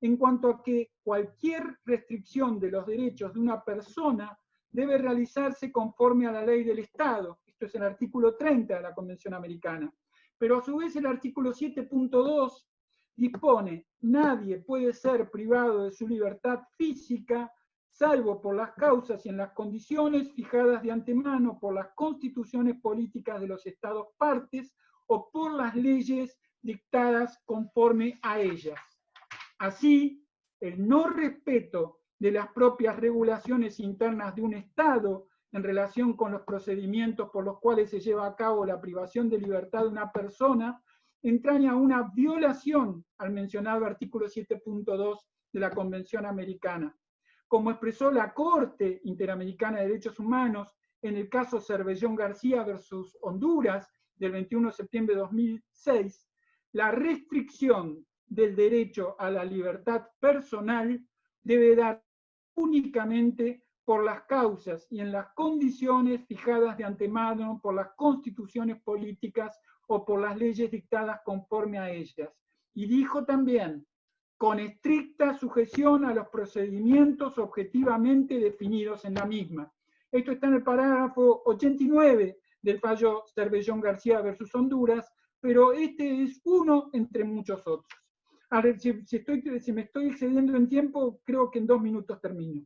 en cuanto a que cualquier restricción de los derechos de una persona debe realizarse conforme a la ley del Estado. Esto es el artículo 30 de la Convención Americana. Pero a su vez el artículo 7.2 dispone, nadie puede ser privado de su libertad física, salvo por las causas y en las condiciones fijadas de antemano por las constituciones políticas de los Estados partes o por las leyes dictadas conforme a ellas. Así, el no respeto de las propias regulaciones internas de un Estado en relación con los procedimientos por los cuales se lleva a cabo la privación de libertad de una persona entraña una violación al mencionado artículo 7.2 de la Convención Americana. Como expresó la Corte Interamericana de Derechos Humanos en el caso Cervellón García versus Honduras del 21 de septiembre de 2006, la restricción del derecho a la libertad personal debe dar únicamente por las causas y en las condiciones fijadas de antemano por las constituciones políticas o por las leyes dictadas conforme a ellas. Y dijo también, con estricta sujeción a los procedimientos objetivamente definidos en la misma. Esto está en el parágrafo 89 del fallo Cervellón García versus Honduras, pero este es uno entre muchos otros. A ver, si me estoy excediendo en tiempo, creo que en 2 minutos termino.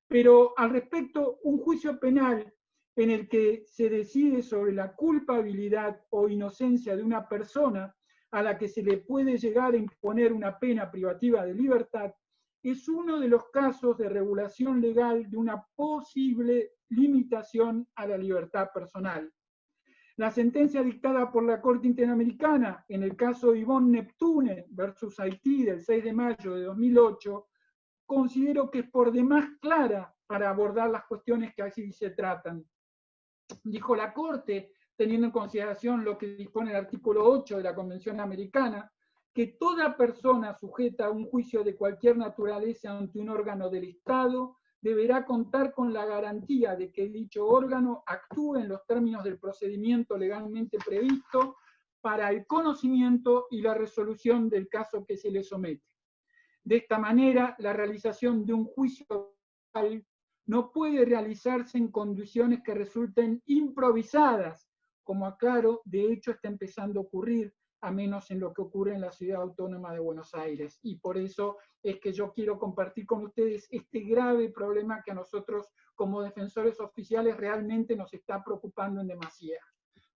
Pero al respecto, un juicio penal en el que se decide sobre la culpabilidad o inocencia de una persona a la que se le puede llegar a imponer una pena privativa de libertad, es uno de los casos de regulación legal de una posible limitación a la libertad personal. La sentencia dictada por la Corte Interamericana en el caso Yvonne Neptune versus Haití del 6 de mayo de 2008, considero que es por demás clara para abordar las cuestiones que así se tratan. Dijo la Corte, teniendo en consideración lo que dispone el artículo 8 de la Convención Americana, que toda persona sujeta a un juicio de cualquier naturaleza ante un órgano del Estado deberá contar con la garantía de que dicho órgano actúe en los términos del procedimiento legalmente previsto para el conocimiento y la resolución del caso que se le somete. De esta manera, la realización de un juicio no puede realizarse en condiciones que resulten improvisadas, como aclaro, de hecho está empezando a ocurrir, a menos en lo que ocurre en la Ciudad Autónoma de Buenos Aires. Y por eso es que yo quiero compartir con ustedes este grave problema que a nosotros como defensores oficiales realmente nos está preocupando en demasía.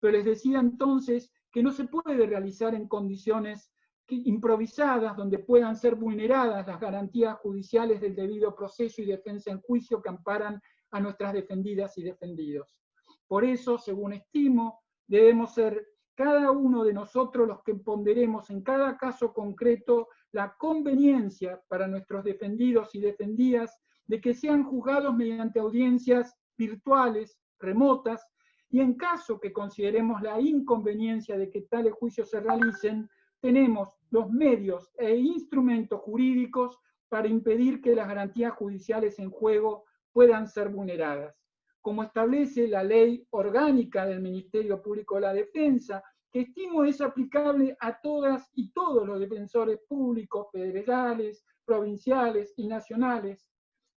Pero les decía entonces que no se puede realizar en condiciones improvisadas donde puedan ser vulneradas las garantías judiciales del debido proceso y defensa en juicio que amparan a nuestras defendidas y defendidos. Por eso, según estimo, debemos ser cada uno de nosotros los que ponderemos en cada caso concreto la conveniencia para nuestros defendidos y defendidas de que sean juzgados mediante audiencias virtuales, remotas, y en caso que consideremos la inconveniencia de que tales juicios se realicen, tenemos los medios e instrumentos jurídicos para impedir que las garantías judiciales en juego puedan ser vulneradas. como establece la ley orgánica del Ministerio Público de la Defensa, que estimo es aplicable a todas y todos los defensores públicos, federales, provinciales y nacionales.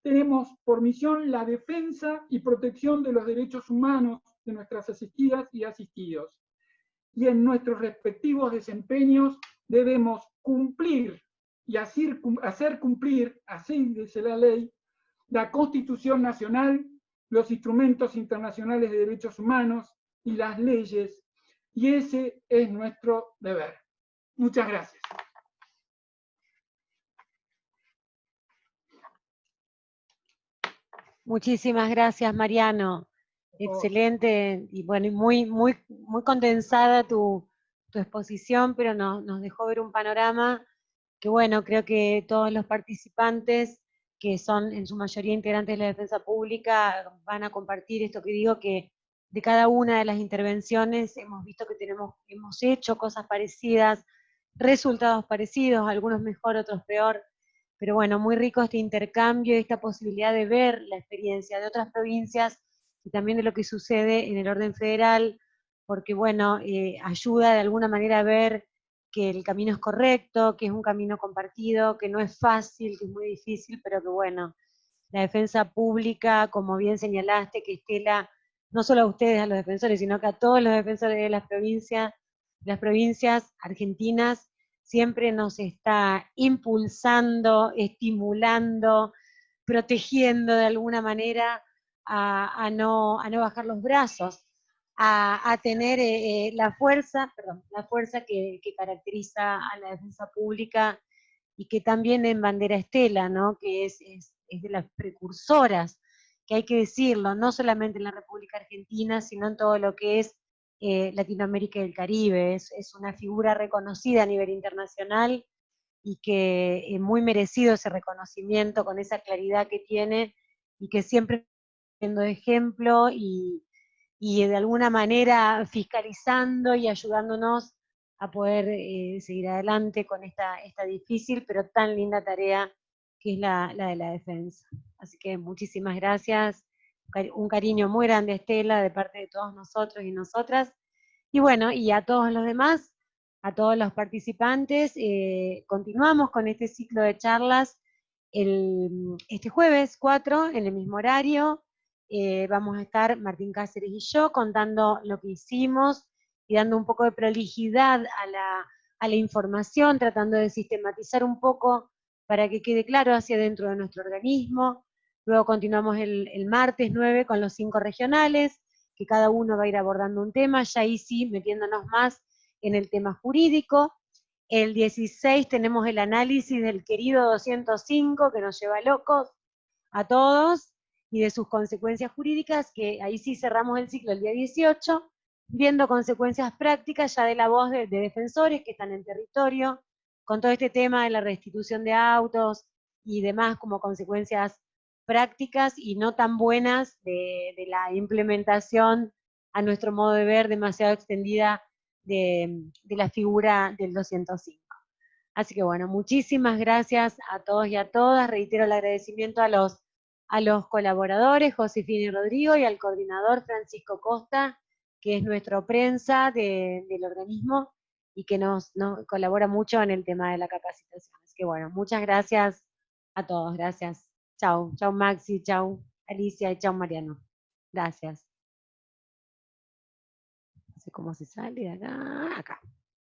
Tenemos por misión la defensa y protección de los derechos humanos de nuestras asistidas y asistidos. Y en nuestros respectivos desempeños debemos cumplir y hacer cumplir, así dice la ley, la Constitución Nacional, los instrumentos internacionales de derechos humanos y las leyes. Y ese es nuestro deber. Muchas gracias. Muchísimas gracias, Mariano. Excelente y bueno, y muy condensada tu exposición, pero nos dejó ver un panorama que bueno, creo que todos los participantes, que son en su mayoría integrantes de la defensa pública, van a compartir esto que digo, que de cada una de las intervenciones hemos visto que hemos hecho cosas parecidas, resultados parecidos, algunos mejor, otros peor, pero bueno, muy rico este intercambio y esta posibilidad de ver la experiencia de otras provincias y también de lo que sucede en el orden federal, porque bueno, ayuda de alguna manera a ver que el camino es correcto, que es un camino compartido, que no es fácil, que es muy difícil, pero que bueno, la defensa pública, como bien señalaste, que Estela, no solo a ustedes, a los defensores, sino que a todos los defensores de las provincias argentinas, siempre nos está impulsando, estimulando, protegiendo de alguna manera a no bajar los brazos, a tener la fuerza que caracteriza a la defensa pública y que también en bandera Estela, ¿no? Que es de las precursoras, que hay que decirlo, no solamente en la República Argentina, sino en todo lo que es Latinoamérica y el Caribe. Es una figura reconocida a nivel internacional y que es muy merecido ese reconocimiento con esa claridad que tiene y que siempre siendo ejemplo y de alguna manera fiscalizando y ayudándonos a poder seguir adelante con esta difícil pero tan linda tarea que es la de la defensa. Así que muchísimas gracias, un cariño muy grande, Estela, de parte de todos nosotros y nosotras. Y bueno, y a todos los demás, a todos los participantes, continuamos con este ciclo de charlas este jueves 4, en el mismo horario. Vamos a estar Martín Cáceres y yo contando lo que hicimos y dando un poco de prolijidad a la información, tratando de sistematizar un poco para que quede claro hacia dentro de nuestro organismo. Luego continuamos el martes 9 con los 5 regionales, que cada uno va a ir abordando un tema, ya ahí sí metiéndonos más en el tema jurídico. El 16 tenemos el análisis del querido 205, que nos lleva locos a todos, y de sus consecuencias jurídicas, que ahí sí cerramos el ciclo el día 18, viendo consecuencias prácticas ya de la voz de defensores que están en territorio, con todo este tema de la restitución de autos y demás como consecuencias prácticas y no tan buenas de la implementación, a nuestro modo de ver, demasiado extendida de la figura del 205. Así que bueno, muchísimas gracias a todos y a todas. Reitero el agradecimiento a los colaboradores, Josefina y Rodrigo, y al coordinador Francisco Costa, que es nuestro prensa del organismo y que nos colabora mucho en el tema de la capacitación. Así que bueno, muchas gracias a todos. Gracias. Chau, chau Maxi, chau Alicia y chau Mariano. Gracias. No sé cómo se sale de acá. Acá.